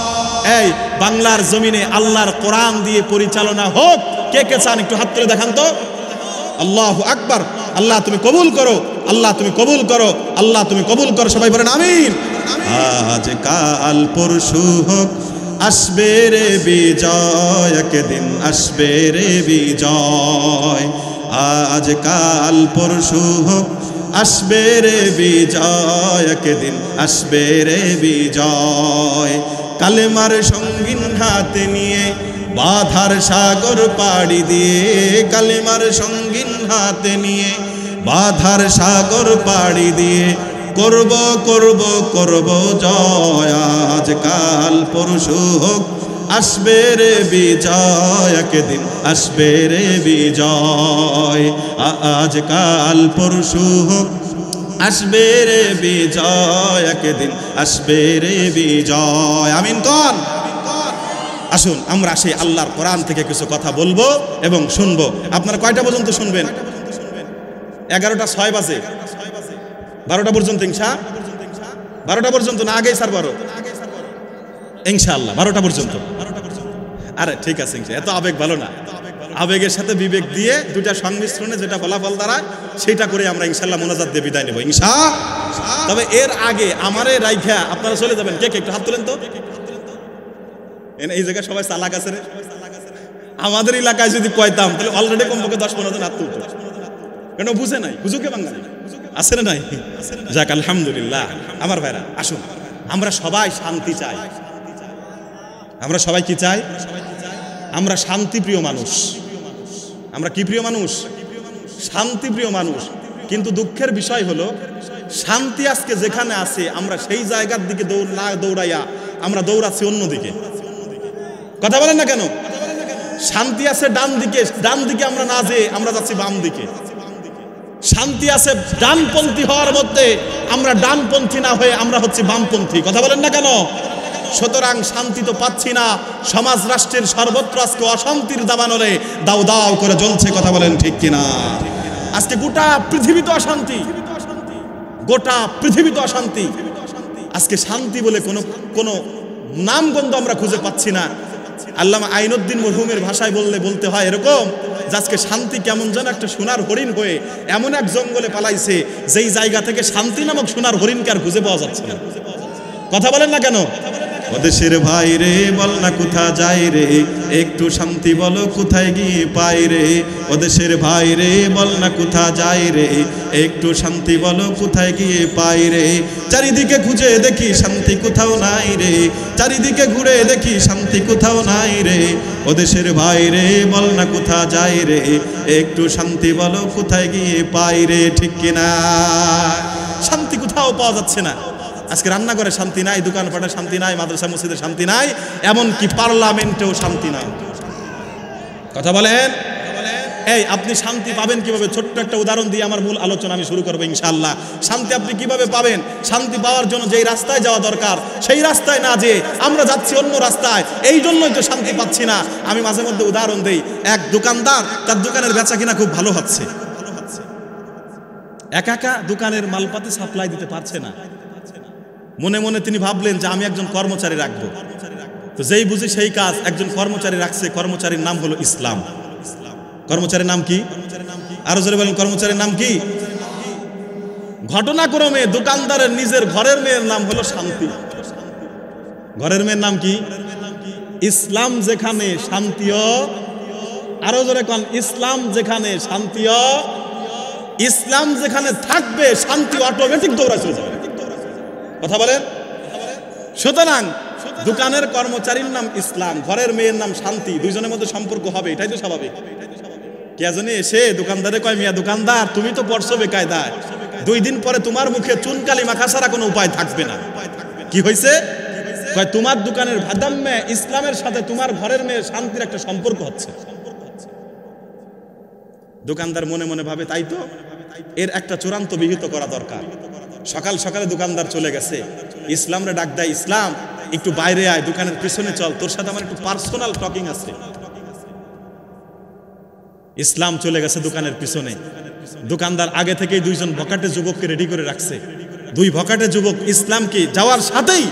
এই বাংলার জমিনে আল্লাহর কোরআন দিয়ে পরিচালনা হোক। কে কে চান একটু হাত তুলে দেখান তো। আল্লাহু আকবার। আল্লাহ তুমি কবুল করো, আল্লাহ তুমি কবুল করো, আল্লাহ তুমি কবুল করো। সবাই বলেন আমিন। আজ কাল পরশু হোক আসবে রে বিজয়, একদিন আসবে রে বিজয়। আজ কাল পরশু হোক আসবে রে বিজয়, একদিন আসবে রে বিজয়। কালেমার সঙ্গীন হাতে নিয়ে বাধার সাগর পাড়ি দিয়ে, কালেমার সঙ্গীন হাতে নিয়ে বাধার সাগর পাড়ি দিয়ে করব করব করব জয়। আজ কাল পরশু হোক আসবে রে বিজয়, একদিন আসবে রে বিজয়। আজ কাল পরশু হোক আসবে রে বিজয়, একদিন আসবে রে বিজয়। আমিন কন। আসুন আমরা সেই আল্লাহর কোরআন থেকে কিছু কথা বলবো এবং শুনবো। আপনারা কয়টা পর্যন্ত শুনবেন? 11টা 6 বাজে, 12টা পর্যন্ত। 12টা পর্যন্ত না আগেই স্যার? 12 ইনশাআল্লাহ 12টা পর্যন্ত। আরে ঠিক আছে, এত আবেগ ভালো না। আবেগের সাথে বিবেক দিয়ে দুটা সংমিশ্রণে যেটা ফলাফল দাঁড়ায় সেটা করে আমরা ইনশাআল্লাহ মোনাজাত দিয়ে বিদায় নেব ইনশাআল্লাহ। তবে এর আগে আমারে রাইখা আপনারা চলে যাবেন। কে কে একটু হাত তোলেন তো। এই জায়গায় সবাই চালাক আছে রে। আমাদের এলাকায় যদি কয়তাম তাহলে অলরেডি কমপক্ষে 10-15 জন হাত তুলতো। কেন বুঝে নাই? বুঝুকে বাঙালি আছে না নাই? যাক আলহামদুলিল্লাহ। আমার ভাইরা আসুন, আমরা সবাই শান্তি চাই। আমরা সবাই কি চাই? আমরা শান্তিপ্রিয় মানুষ। আমরা কি প্রিয় মানুষ? শান্তিপ্রিয় মানুষ। কিন্তু দুঃখের বিষয় হলো শান্তি আজকে যেখানে আছে আমরা সেই জায়গার দিকে না দৌড়াইয়া আমরা দৌড়াচ্ছি অন্যদিকে। কথা বলেন না কেন? শান্তি আছে ডান দিকে, ডান দিকে আমরা না যেয়ে আমরা যাচ্ছি বাম দিকে। শান্তি আছে ডানপন্থী হওয়ার মধ্যে, আমরা ডানপন্থী না হয়ে আমরা হচ্ছে বামপন্থী। কথা বলেন না কেন? সুতরাং শান্তি তো পাচ্ছি না। সমাজ রাষ্ট্রের সর্বত্র আজকে অশান্তির দাবানলে দাও দাও করে জ্বলছে। কথা বলেন ঠিক কিনা? আজকে গোটা পৃথিবী তো অশান্তি, গোটা পৃথিবী তো অশান্তি। আজকে শান্তি বলে কোনো নামগন্ধ আমরা খুঁজে পাচ্ছি না। আল্লামা আইনুদ্দিন মরহুমের ভাষায় বলতে হয় এরকম যে আজকে শান্তি কেমন যেন একটা সোনার হরিণ হয়ে এমন এক জঙ্গলে পালাইছে যেই জায়গা থেকে শান্তি নামক সোনার হরিণকে আর খুঁজে পাওয়া যাচ্ছে না। কথা বলেন না কেন? ওদেশের ভাই রে বল না কোথা যাই রে, একটু শান্তি বলো কোথায় গিয়ে পাই রে। ওদেশের ভাই রে বল না কোথা যাই রে, একটু শান্তি বলো কোথায় গিয়ে পাই রে। চারিদিকে খুঁজে দেখি শান্তি কোথাও নাই রে, চারিদিকে ঘুরে দেখি শান্তি কোথাও নাই রে। ওদেশের ভাই রে বল না কোথা যাই রে, একটু শান্তি বলো কোথায় গিয়ে পাই রে। ঠিক কিনা? শান্তি কোথাও পাওয়া যাচ্ছে না। আজকে রান্নাঘরে শান্তি নাই, দোকানপাটে শান্তি নাই, মাদ্রাসা মসজিদে শান্তি নাই, এমনকি পার্লামেন্টেও শান্তি নাই। কথা বলেন। এই আপনি শান্তি পাবেন কিভাবে? ছোট্ট একটা উদাহরণ দিয়ে আমার মূল আলোচনা আমি শুরু করবো ইনশাআল্লাহ। শান্তি আপনি কিভাবে পাবেন? শান্তি পাওয়ার জন্য যেই রাস্তায় যাওয়া দরকার সেই রাস্তায় না যেয়ে আমরা যাচ্ছি অন্য রাস্তায়, এই জন্যই তো শান্তি পাচ্ছি না। আমি মাঝে মধ্যে উদাহরণ দেই, এক দোকানদার তার দোকানের বেচা কিনা খুব ভালো হচ্ছে, একা একা দোকানের মালপাতি সাপ্লাই দিতে পারছে না। মনে মনে তিনি ভাবলেন যে আমি একজন কর্মচারী রাখবো। তো যেই বুঝি সেই কাজ, একজন কর্মচারী রাখছে, কর্মচারীর নাম হলো ইসলাম। কর্মচারীর নাম কি? আরো জোরে বলেন, কর্মচারীর নাম কি? ঘটনাক্রমে দোকানদারের নিজের ঘরের মেয়ের নাম হলো শান্তি। ঘরের মেয়ের নাম কি? ইসলাম যেখানে শান্তিও, আরো জোরে কোন, ইসলাম যেখানে শান্তিও, ইসলাম যেখানে থাকবে শান্তি অটোমেটিক দৌড়া চলে যাবে। কথা বলেন। সুতরাং দোকানের কর্মচারীর নাম ইসলাম, ঘরের মেয়ের নাম শান্তি, দুইজনের মধ্যে সম্পর্ক হবে, এটাই তো স্বাভাবিক। কে জানি এসে দোকানদারে কয়, মিয়া দোকানদার তুমি তো পড়ছো বেকায়দায়, 2 দিন পরে তোমার মুখে চুনকালি মাখা ছাড়া কোনো উপায় থাকবে না। কি হয়েছে? কয় তোমার দোকানের ভাদাম্মে ইসলামের সাথে তোমার ঘরের মেয়ে শান্তির একটা সম্পর্ক হচ্ছে। দোকানদার মনে মনে ভাবে তাই তো, এর একটা চূড়ান্ত বিহিত করা দরকার। সকাল সকালে দোকানদার চলে গেছে, ইসলামরে ডাক দেয়, ইসলাম একটু বাইরে আয়, দোকানের পিছনে চল, তোর সাথে আমার একটু পার্সোনাল টকিং আছে। ইসলাম চলে গেছে দোকানের পিছনে। দোকানদার আগে থেকেই 2জন ভকাটে যুবককে রেডি করে রাখছে। 2 ভকাটে যুবক ইসলামকে যাওয়ার সাথেই,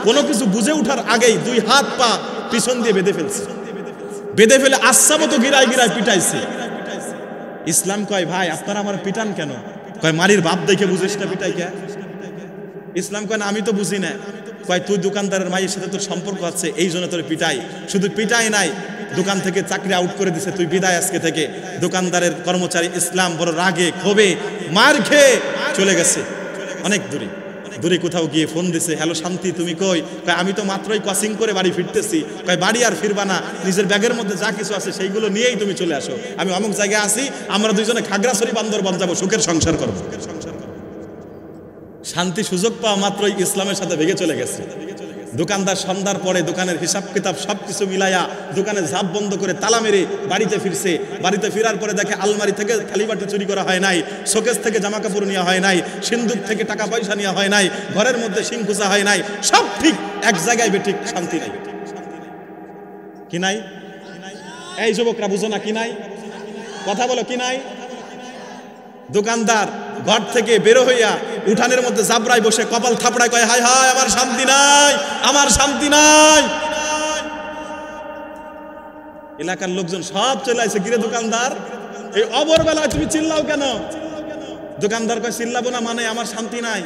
কোনো কিছু বুঝে ওঠার আগেই 2 হাত পা পিছন দিয়ে বেঁধে ফেলছে। বেঁধে ফেলে আচ্ছা মতো গিরায় গিরায় পিটাইছে। ইসলাম কয়, ভাই আপনারা আমার পিটান কেন? কয় মারির বাপ দেখে বুঝিস না পিটাই কে? ইসলাম কয় না, আমি তো বুঝি না। কয় তুই দোকানদারের মায়ের সাথে তোর সম্পর্ক আছে, এই জন্য তোর পিটাই। শুধু পিটাই নাই, দোকান থেকে চাকরি আউট করে দিছে, তুই বিদায় আজকে থেকে। দোকানদারের কর্মচারী ইসলাম বড় রাগে ক্ষোভে মার খেয়ে চলে গেছে অনেক দূরে। দূরে কোথাও গিয়ে ফোন দিছে, হ্যালো শান্তি তুমি কই? কয় আমি তো মাত্রই ক্রসিং করে বাড়ি ফিরতেছি। কয় বাড়ি আর ফিরবা না, নিজের ব্যাগের মধ্যে যা কিছু আছে সেইগুলো নিয়েই তুমি চলে আসো, আমি অমুক জায়গায় আসি, আমরা দুইজনে খাগড়াছড়ি বান্দরবান যাবো, সুখের সংসার করবো। শান্তি সুযোগ পাওয়া মাত্রই ইসলামের সাথে ভেগে চলে গেছে। দোকানদার সন্ধ্যার পরে দোকানের হিসাব কিতাব সবকিছু মিলাইয়া দোকানে ঝাপ বন্ধ করে তালা মেরে বাড়িতে ফিরছে। বাড়িতে ফেরার পরে দেখে আলমারি থেকে থালিবাটি চুরি করা হয় নাই, শোকেস থেকে জামা কাপড় নেওয়া হয় নাই, সিন্দুক থেকে টাকা পয়সা নেওয়া হয় নাই, ঘরের মধ্যে শিং খুঁজা হয় নাই, সব ঠিক, এক জায়গায় বেঠিক, শান্তি নাই। কি নাই? এই যুবকরা বুঝো না, কি নাই? কথা বলো, কি নাই? দোকানদার ঘর থেকে বেরো হইয়া উঠানের মধ্যে জাবরায় বসে কপাল থাপড়ায় কয়, হায় হায় আমার শান্তি নাই, আমার শান্তি নাই। এলাকার লোকজন সব চলে আসে, গিরে দোকানদার এই অবর বেলায় তুমি চিল্লাও কেন? দোকানদার কয়, চিল্লাবো না মানে আমার শান্তি নাই।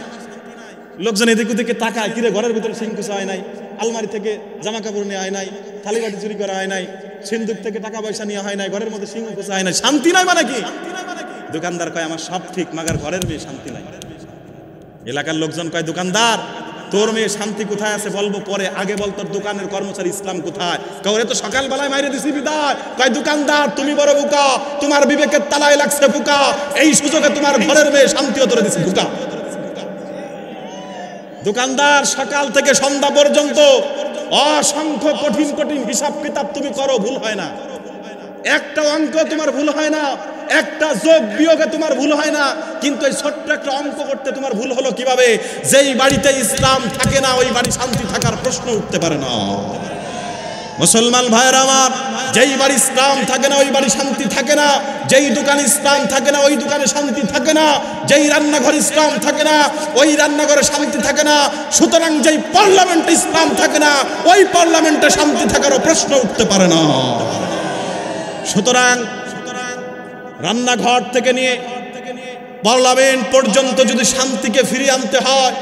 লোকজন এদিক ওদিকে তাকায়, কিরে ঘরের ভিতরে সিংকুচা হয় নাই, আলমারি থেকে জামা কাপড় নেওয়া হয় নাই, থালিবাটি চুরি করা হয় নাই, সিন্দুক থেকে টাকা পয়সা নেওয়া হয় নাই, ঘরের মধ্যে সিংকুচা হয় নাই, শান্তি নাই মানে কি? দোকানদার কয়, আমার সব ঠিক, মাগার ঘরের মেয়ে শান্তি নাই। এলাকার লোকজন কয়, দোকানদার তোর মেয়ে শান্তি কোথায় আছে বলবো পরে, আগে বল তোর দোকানের কর্মচারী ইসলাম কোথায়? কয় তো সকালবেলায় মাইরে দিছি বিদায়। কয় দোকানদার তুমি বড় বোকা, তোমার বিবেকের তালায় লাগছে বোকা, এই সুযোগে তোমার ঘরের মেয়ে শান্তিও তোরে দিছি বোকা। দোকানদার সকাল থেকে সন্ধ্যা পর্যন্ত অসংখ্য কঠিন কঠিন হিসাব কিতাব তুমি করো, ভুল হয় না, একটা অঙ্ক তোমার ভুল হয় না, একটা যোগ বিয়োগে তোমার ভুল হয় না, কিন্তু এই ছোট্ট একটা অঙ্ক করতে তোমার ভুল হলো কিভাবে? যেই বাড়িতে ইসলাম থাকে না ওই বাড়ি শান্তি থাকার প্রশ্ন উঠতে পারে না। মুসলমান ভাইয়েরা আমার, যেই বাড়ি ইসলাম থাকে না ওই বাড়ি শান্তি থাকে না, যেই দোকানে ইসলাম থাকে না ওই দোকানে শান্তি থাকে না, যেই রান্নাঘর ইসলাম থাকে না ওই রান্নাঘরে শান্তি থাকে না। সুতরাং যেই পার্লামেন্টে ইসলাম থাকে না ওই পার্লামেন্টে শান্তি থাকারও প্রশ্ন উঠতে পারে না। সুতরাং রান্নাঘর থেকে নিয়ে পার্লামেন্ট পর্যন্ত যদি শান্তিকে ফিরিয়ে আনতে হয়,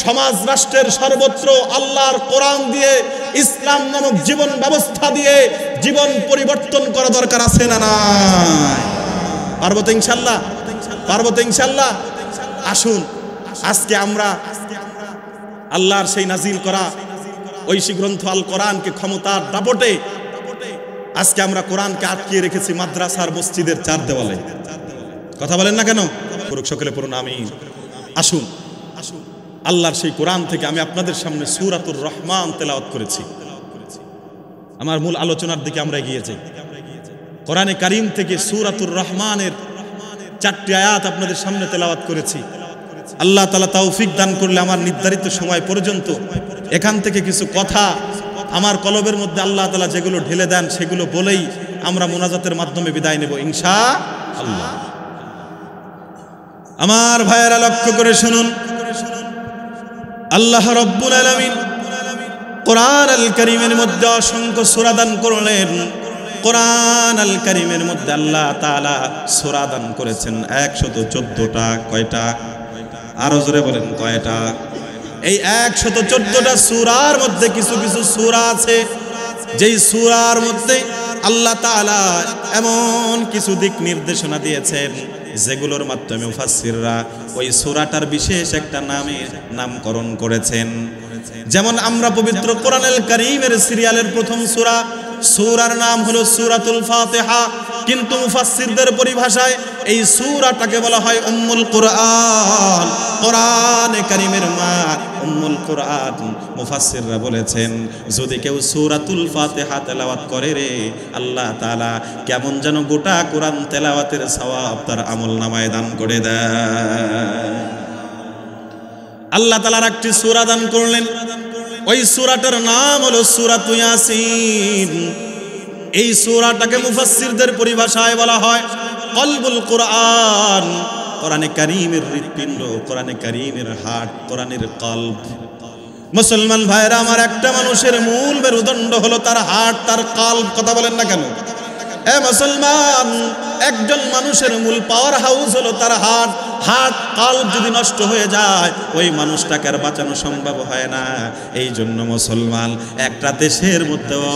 সমাজ রাষ্ট্রের সর্বত্র আল্লাহর কোরআন দিয়ে, ইসলাম নামক জীবন ব্যবস্থা দিয়ে জীবন পরিবর্তন করা দরকার আছে না নাই? পারবো তো ইনশাল্লাহ? পারবো তো ইনশাল্লাহ? আসুন আজকে আমরা আল্লাহর সেই নাজিল করা ঐশী গ্রন্থ আল কোরআনকে ক্ষমতার দাপটে আজকে আমরা কোরআনকে আটকিয়ে রেখেছি মাদ্রাসার মসজিদের 4 দেওয়ালে। কথা বলেন না কেন? সকলে পড়ুন আমিন। আসুন আল্লাহর সেই কোরআন থেকে আমি আপনাদের সামনে সূরাতুর রহমান তেলাওয়াত করেছি। আমার মূল আলোচনার দিকে আমরা এগিয়ে যাই। কোরআনে কারীম থেকে সূরাতুর রহমানের 4টি আয়াত আপনাদের সামনে তেলাওয়াত করেছি। আল্লাহ তাআলা তৌফিক দান করলে আমার নির্ধারিত সময় পর্যন্ত এখান থেকে কিছু কথা আমার কলবের মধ্যে আল্লাহ তাআলা যেগুলো ঢেলে দেন সেগুলো বলেই আমরা মুনাজাতের মাধ্যমে বিদায় নেব ইনশাআল্লাহ। আমার ভাইয়েরা লক্ষ্য করে শুনুন, আল্লাহ রাব্বুল আলামিন কোরআন আল কারীমের মধ্যে অসংখ্য সূরা দান করলেন। কোরআন আল কারীমের মধ্যে আল্লাহ তাআলা সূরা দান করেছেন 114টা। কয়টা? আরো জোরে বলেন কয়টা? এই 114টা সূরার মধ্যে কিছু কিছু সূরা আছে যেই সূরার মধ্যে আল্লাহ তাআলা এমন কিছু দিক নির্দেশনা দিয়েছেন যেগুলোর মাধ্যমে মুফাসসিররা ওই সূরাটার বিশেষ একটা নামকরণ করেছেন। যেমন আমরা পবিত্র কোরআনুল কারীমের সিরিয়ালের প্রথম সূরার নাম হলো সূরাতুল ফাতিহা, কিন্তু মুফাসসিরদের পরিভাষায় এই সূরাটাকে বলা হয় উম্মুল কুরআন, কোরআনে কারীমের মা উম্মুল কুরআন। মুফাসসিররা বলেছেন যদি কেউ সূরাতুল ফাতিহা তেলাওয়াত করে রে, আল্লাহ তাআলা কেমন যেন গোটা কোরআন তেলাওয়াতের সওয়াব তার আমলনামায় দান করে দেয়। আল্লাহ তাআলার একটি সূরা দান করলেন, ওই সূরাটার নাম হলো সূরাতু ইয়াসিন। এই সূরাটাকে মুফাসসিরদের পরিভাষায় বলা হয় কলবুল কোরআন, কোরআনে কারীমের হৃৎপিণ্ড, কোরআনে কারীমের হার্ট, কোরআনের কলব। মুসলমান ভাইরা আমার, একটা মানুষের মূল মেরুদণ্ড হলো তার হার্ট, তার কলব। কথা বলেন না কেন? মুসলমান, একজন মানুষের মূল পাওয়ার হাউস হলো তার হার্ট। কলব যদি নষ্ট হয়ে যায় ওই মানুষটাকে আর বাঁচানো সম্ভব হয় না। এই জন্য মুসলমান, একটা দেশের মধ্যেও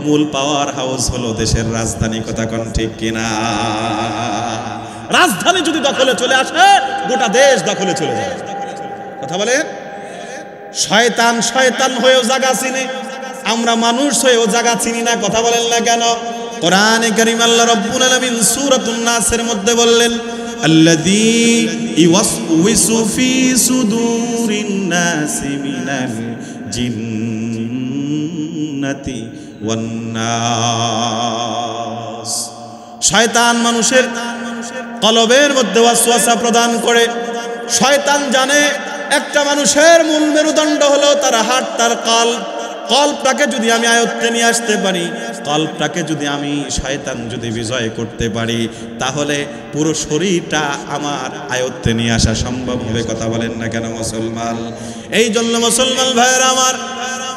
মূল পাওয়ার হাউস হলো দেশের রাজধানী। কথা কোন ঠিক কিনা? রাজধানী যদি দখলে চলে আসে গোটা দেশ দখলে চলে যায়। কথা বলেন? শয়তান হয়েও জায়গা চিনে, আমরা মানুষ হয়েও জায়গা চিনি না। কথা বলেন না কেন? কোরআনে কারীম আল্লাহ রাব্বুল আলামিন সূরাতুন নাসের মধ্যে বললেন আল্লাযী ইওয়াসউইসু ফি সুদুরিন নাসি মিনাল জিন্নাতি ওয়ান নাস। শয়তান মানুষের কলবের মধ্যে ওয়াসওয়াসা প্রদান করে। শয়তান জানে একটা মানুষের মূল মেরুদণ্ড হলো তার হার্ট, তার কলব। কলবটাকে যদি আমি আয়ত্তে নিয়ে আসতে পারি, কলবটাকে যদি আমি শয়তান যদি বিজয় করতে পারি, তাহলে পুরো শরীরটা আমার আয়ত্তে নিয়ে আসা সম্ভব হবে। কথা বলেন না কেন মুসলমান? এই জন্য মুসলমান ভাইয়েরা আমার,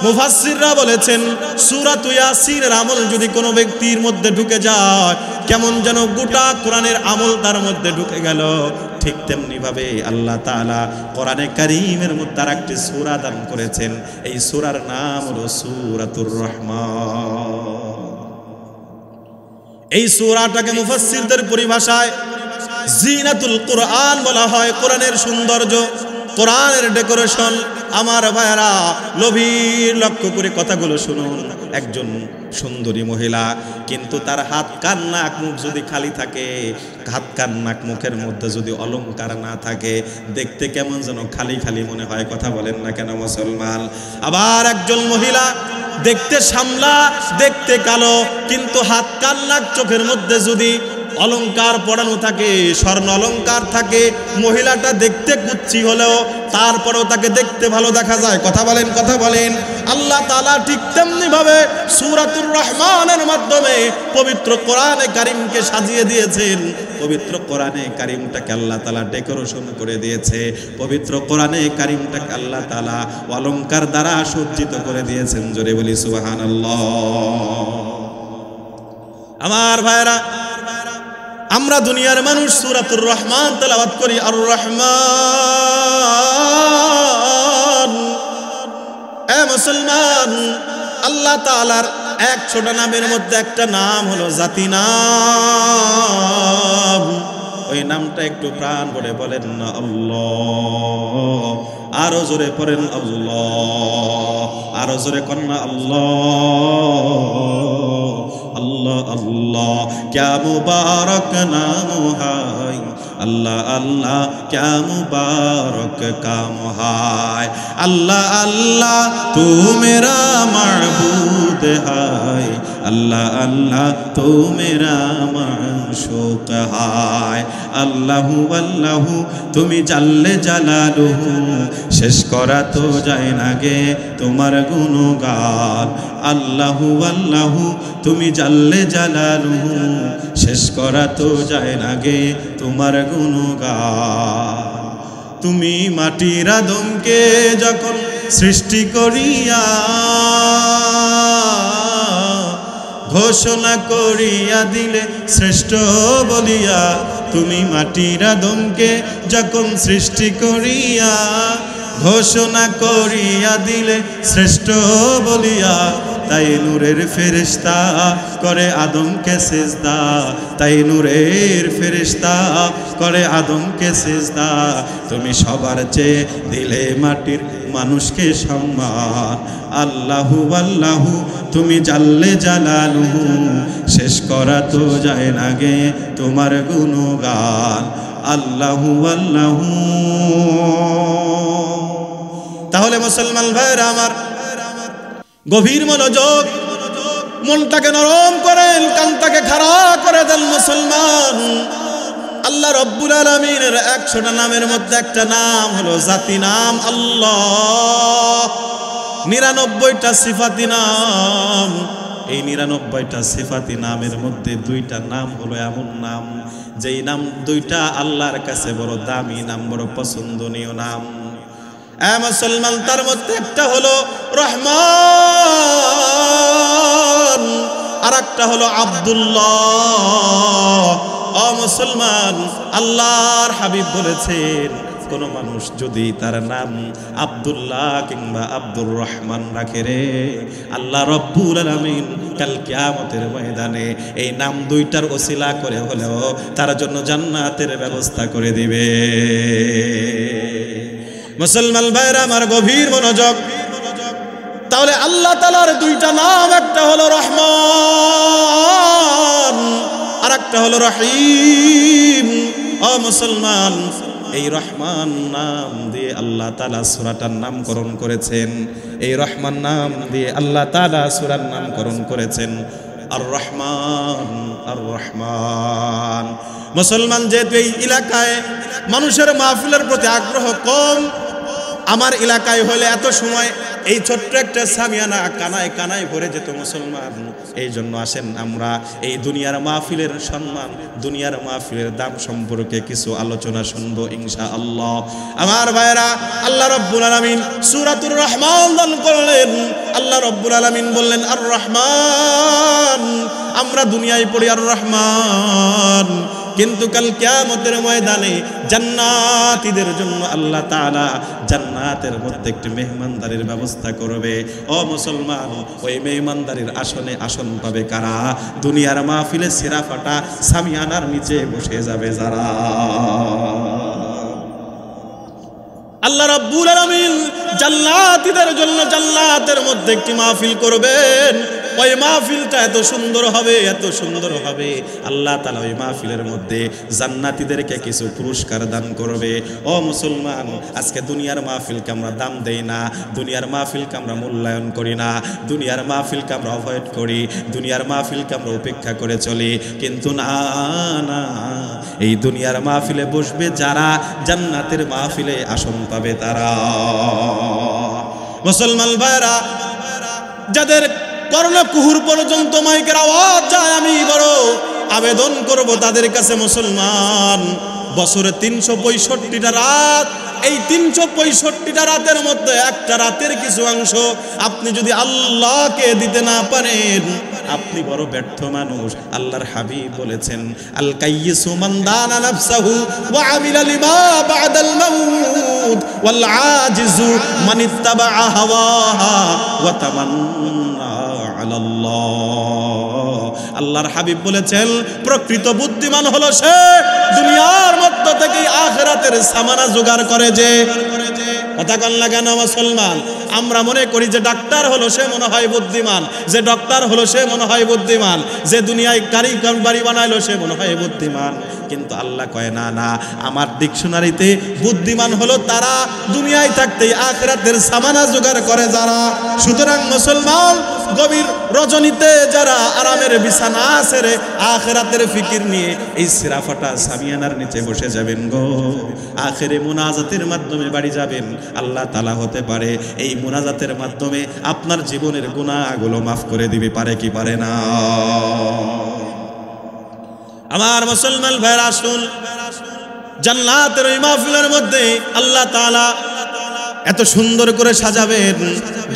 মুফাসসিররা বলেছেন সূরাতু ইয়াসিনের আমল যদি কোনো ব্যক্তির মধ্যে ঢুকে যায়, কেমন যেন গোটা কোরআনের আমল তার মধ্যে ঢুকে গেল। ঠিক তেমনি ভাবে আল্লাহ তাআলা কোরআনে কারীমের মধ্যে আরেকটি সূরা দান করেছেন। এই সূরার নাম হলো সূরাতুর রহমান। এই সূরাটাকে মুফাসসিরদের পরিভাষায় জিনাতুল কোরআন বলা হয়। কোরআনের সৌন্দর্য, কোরআনের ডেকোরেশন। আমার ভাইরা গভীর লক্ষ্য করে কথাগুলো শুনুন। একজন সুন্দরী মহিলা, কিন্তু তার হাত কান নাক মুখ যদি খালি থাকে, হাত কান নাক মুখের মধ্যে যদি অলংকার না থাকে, দেখতে কেমন যেন খালি খালি মনে হয়। কথা বলেন না কেন মুসলমান? আবার একজন মহিলা দেখতে শ্যামলা, দেখতে কালো, কিন্তু হাত কান নাক চোখের মধ্যে যদি অলংকার পরানো থাকে, স্বর্ণ অলংকার থাকে, মহিলাটা দেখতে কুচ্ছি হলেও তারপরেও তাকে দেখতে ভালো দেখা যায়। কথা বলেন, কথা বলেন। আল্লাহ তাআলা ঠিক তেমনি ভাবে সূরাতুর রহমানের মাধ্যমে পবিত্র কোরআনে কারীমকে সাজিয়ে দিয়েছেন। পবিত্র কোরআনে কারীমটাকে আল্লাহ তাআলা ডেকোরেশন করে দিয়েছে। পবিত্র কোরআনে কারীমটাকে আল্লাহ তাআলা অলংকার দ্বারা সজ্জিত করে দিয়েছেন। জোরে বলি সুবহানাল্লাহ। আমার ভাইরা, আমরা দুনিয়ার মানুষ সূরাতুর রহমান তেলাওয়াত করি। আর রহমান, মুসলমান, আল্লাহ তাআলার 100টা নামের মধ্যে একটা নাম হলো জাতি নাম। ওই নামটা একটু প্রাণ ভরে বলেন না আল্লাহ। আরো জোরে পড়েন আল্লাহ। আরো জোরে কন্যা আল্লাহ। अल्लाह अल्लाह क्या मुबारक नाम है, अल्लाह अल्लाह क्या मुबारक काम है, अल्लाह अल्लाह तू मेरा माबूद है, अल्लाह अल्लाह तो मेरा माशूक हाय अल्लाहु अल्लाहु तुमी जाल्ले जालालुहु शेष करा तो जाए ना गे तुम्हार गुणगान अल्लाहु अल्लाहु तुमी जाल्ले जालालुहु शेष करा तो जाए ना गे तुम्हार गुणगान तुमी माटिर आदमके जखन सृष्टि करिया घोषणा करिया दिले श्रेष्ठ बलिया तुमी माटिर आदमके जखन सृष्टि करिया घोषणा करिया दिले श्रेष्ठ बलिया ताई नूरेर फेरेश्ता करे आदम के सेजदा ताई नूरेर फेरेश्ता करे आदम के सेजदा तुमी सबार चेये दिले माटिर मानुष के सम्मान अल्लाहु अल्लाहु तुमी जाल्ले जालालुहु शेष करा तो जाए ना गे तुम्हार गुणगान अल्लाहु अल्लाहु ताहले मुसलमान भाइरा आमार गभीर मनोयोग मनटाके नरम करें कानटाके खारा करे देन मुसलमान अल्लाह रब्बुल आलामीनेर 100टा नामेर मধ্যে একটা नाम हलो जाति नाम अल्लाह 99টা सिफाती नाम এই 99টা सिफाती नामेर मধ্যে 2টা नाम हलो एमन नाम যেই नाम 2টা আল্লাহর কাছে বড় দামি নাম বড় পছন্দনীয় নাম मुसलमान तार मध्य एकटा हलो रहमान और एकटा हलो आब्दुल्लाह ओ मुसलमान अल्लाहर हाबिब बोलेছেন কোনো মানুষ যদি তার নাম আব্দুল্লাহ কিংবা আব্দুর রহমান রাখে রে আল্লাহ রব্বুল আলামিন কাল কিয়ামতের ময়দানে এই নাম দুইটার ওসিলা করে হলেও তার জন্য জান্নাতের ব্যবস্থা করে দিবে मुसलमान भाइरा आमार गभीर मनोयोग ताहले आल्लाह ताआलार 2टा नाम एकटा हलो रहमान और एकटा हलो रहीम ओ मुसलमान এই রহমান নাম দিয়ে আল্লাহ তাআলা সূরাটার নামকরণ করেছেন এই রহমান নাম দিয়ে আল্লাহ তাআলা সূরার নামকরণ করেছেন আর রহমান আর রহমান মুসলমান যেহেতু এই এলাকায় মানুষের মাহফিলের প্রতি আগ্রহ কম আমার এলাকায় হলে এত সময় এই ছোট্ট একটা সামিয়ানা কানায় কানায় ভরে যেত মুসলমান এই জন্য আসেন আমরা এই দুনিয়ার মাহফিলের সম্মান দুনিয়ার মাহফিলের দাম সম্পর্কে কিছু আলোচনা শুনবো ইনশাআল্লাহ আমার ভাইরা আল্লাহ রাব্বুল আলামিন সূরাতুর রহমান দান করলেন আল্লাহ রাব্বুল আলামিন বললেন আর রহমান আমরা দুনিয়ায় পড়ি আর রহমান কিন্তু কাল কিয়ামতের ময়দানে জান্নাতীদের জন্য আল্লাহ তাআলা জান্নাতের মধ্যে একটি মেহমানদারির ব্যবস্থা করবে ও মুসলমান ওই মেহমানদারির আসনে আসন পাবে কারা দুনিয়ার মাহফিলে সিরা ফাটা সামিয়ানার নিচে বসে যাবে যারা আল্লাহ রাব্বুল আলামিন জান্নাতীদের জন্য জান্নাতের মধ্যে একটি মাহফিল করবেন ওই মাহফিলটা এত সুন্দর হবে আল্লাহ তাআলা ওই মাহফিলের মধ্যে জান্নাতীদেরকে কিছু পুরস্কার দান করবে ও মুসলমান আজকে দুনিয়ার মাহফিলকে আমরা দাম দেই না দুনিয়ার মাহফিলকে আমরা মূল্যায়ন করি না দুনিয়ার মাহফিলকে আমরা অ্যাভয়েড করি দুনিয়ার মাহফিলকে আমরা উপেক্ষা করে চলি কিন্তু না না এই দুনিয়ার মাহফিলে বসবে যারা জান্নাতের মাহফিলে আসন পাবে তারা মুসলমান ভাইরা যাদের কর্ণকুহুর পর্যন্ত মাইকের আওয়াজ যায় আমি বড় আবেদন করব তাদের কাছে মুসলমান বছরে 365টা রাত এই 365টা রাতের মধ্যে একটা রাতের কিছু অংশ আপনি যদি আল্লাহকে দিতে না পারেন আপনি বড় ব্যর্থ মানুষ আল্লাহর হাবিব বলেছেন আল কাইয়িসু মান দানা নাফসাহু ওয়া আমিলা লিমা বাদাল মাউত ওয়াল আজিজু মান ইত্তাবা হাওয়াহা ওয়া তামান্না আলাল্লাহ আল্লাহর হাবিব বলেছেন প্রকৃত বুদ্ধিমান হলো সে দুনিয়ার মধ্য থেকে আখিরাতের সামানা জোগাড় করে যে কথা কন লাগানো মুসলমান আমরা মনে করি যে ডাক্তার হলো সে মনে হয় বুদ্ধিমান যে ডক্টর হলো সে মনে হয় বুদ্ধিমান যে দুনিয়ায় বাড়ি বানাইলো সে মনে হয় বুদ্ধিমান কিন্তু আল্লাহ কয় না না আমার ডিকশনারিতে বুদ্ধিমান হলো তারা দুনিয়ায় থাকতেই আখিরাতের সামানা জোগাড় করে যারা সুতরাং মুসলমান গভীর রজনীতে যারা আরামের বিছানা ছেড়ে আখিরাতের ফিকির নিয়ে এই সিরাফাটা সামিয়ানার নিচে বসে যাবেন গো, আখেরে মুনাজাতের মাধ্যমে বাড়ি যাবেন, আল্লাহ তাআলা হতে পারে এই মুনাজাতের মাধ্যমে আপনার জীবনের গুনাহগুলো মাফ করে দিবে, পারে কি পারে না? আমার মুসলমান ভাইরা আসুন, জান্নাতের ওই মাহফিলের মধ্যে আল্লাহ তাআলা এত সুন্দর করে সাজাবেন।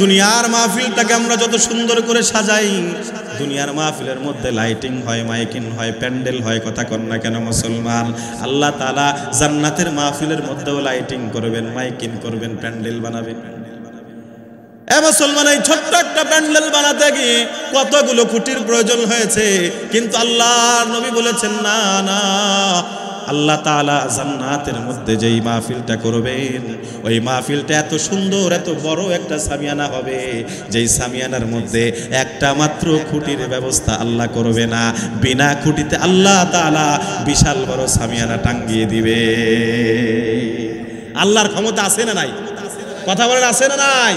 দুনিয়ার মাহফিলটাকে আমরা যত সুন্দর করে সাজাই, দুনিয়ার মাহফিলের মধ্যে লাইটিং হয়, মাইকিং হয়, প্যান্ডেল হয়, কথা কন না কেন মুসলমান? আল্লাহ তাআলা জান্নাতের মাহফিলের মধ্যেও লাইটিং করবেন, মাইকিং করবেন, প্যান্ডেল বানাবেন। এ মুসলমান, এই ছোট্ট একটা প্যান্ডেল বানাতে গিয়ে কতগুলো কোটির প্রয়োজন হয়েছে, কিন্তু আল্লাহর নবী বলেছেন না না, আল্লাহ তাআলা জান্নাতের মধ্যে যেই মাহফিলটা করবেন ওই মাহফিলটা এত সুন্দর, এত বড় একটা সামিয়ানা হবে, যেই সামিয়ানার মধ্যে একটা মাত্র খুঁটির ব্যবস্থা আল্লাহ করবে না, বিনা খুঁটিতে আল্লাহ তাআলা বিশাল বড় সামিয়ানা টাঙ্গিয়ে দিবে। আল্লাহর ক্ষমতা আছে না নাই? কথা বলেন, আছে না নাই?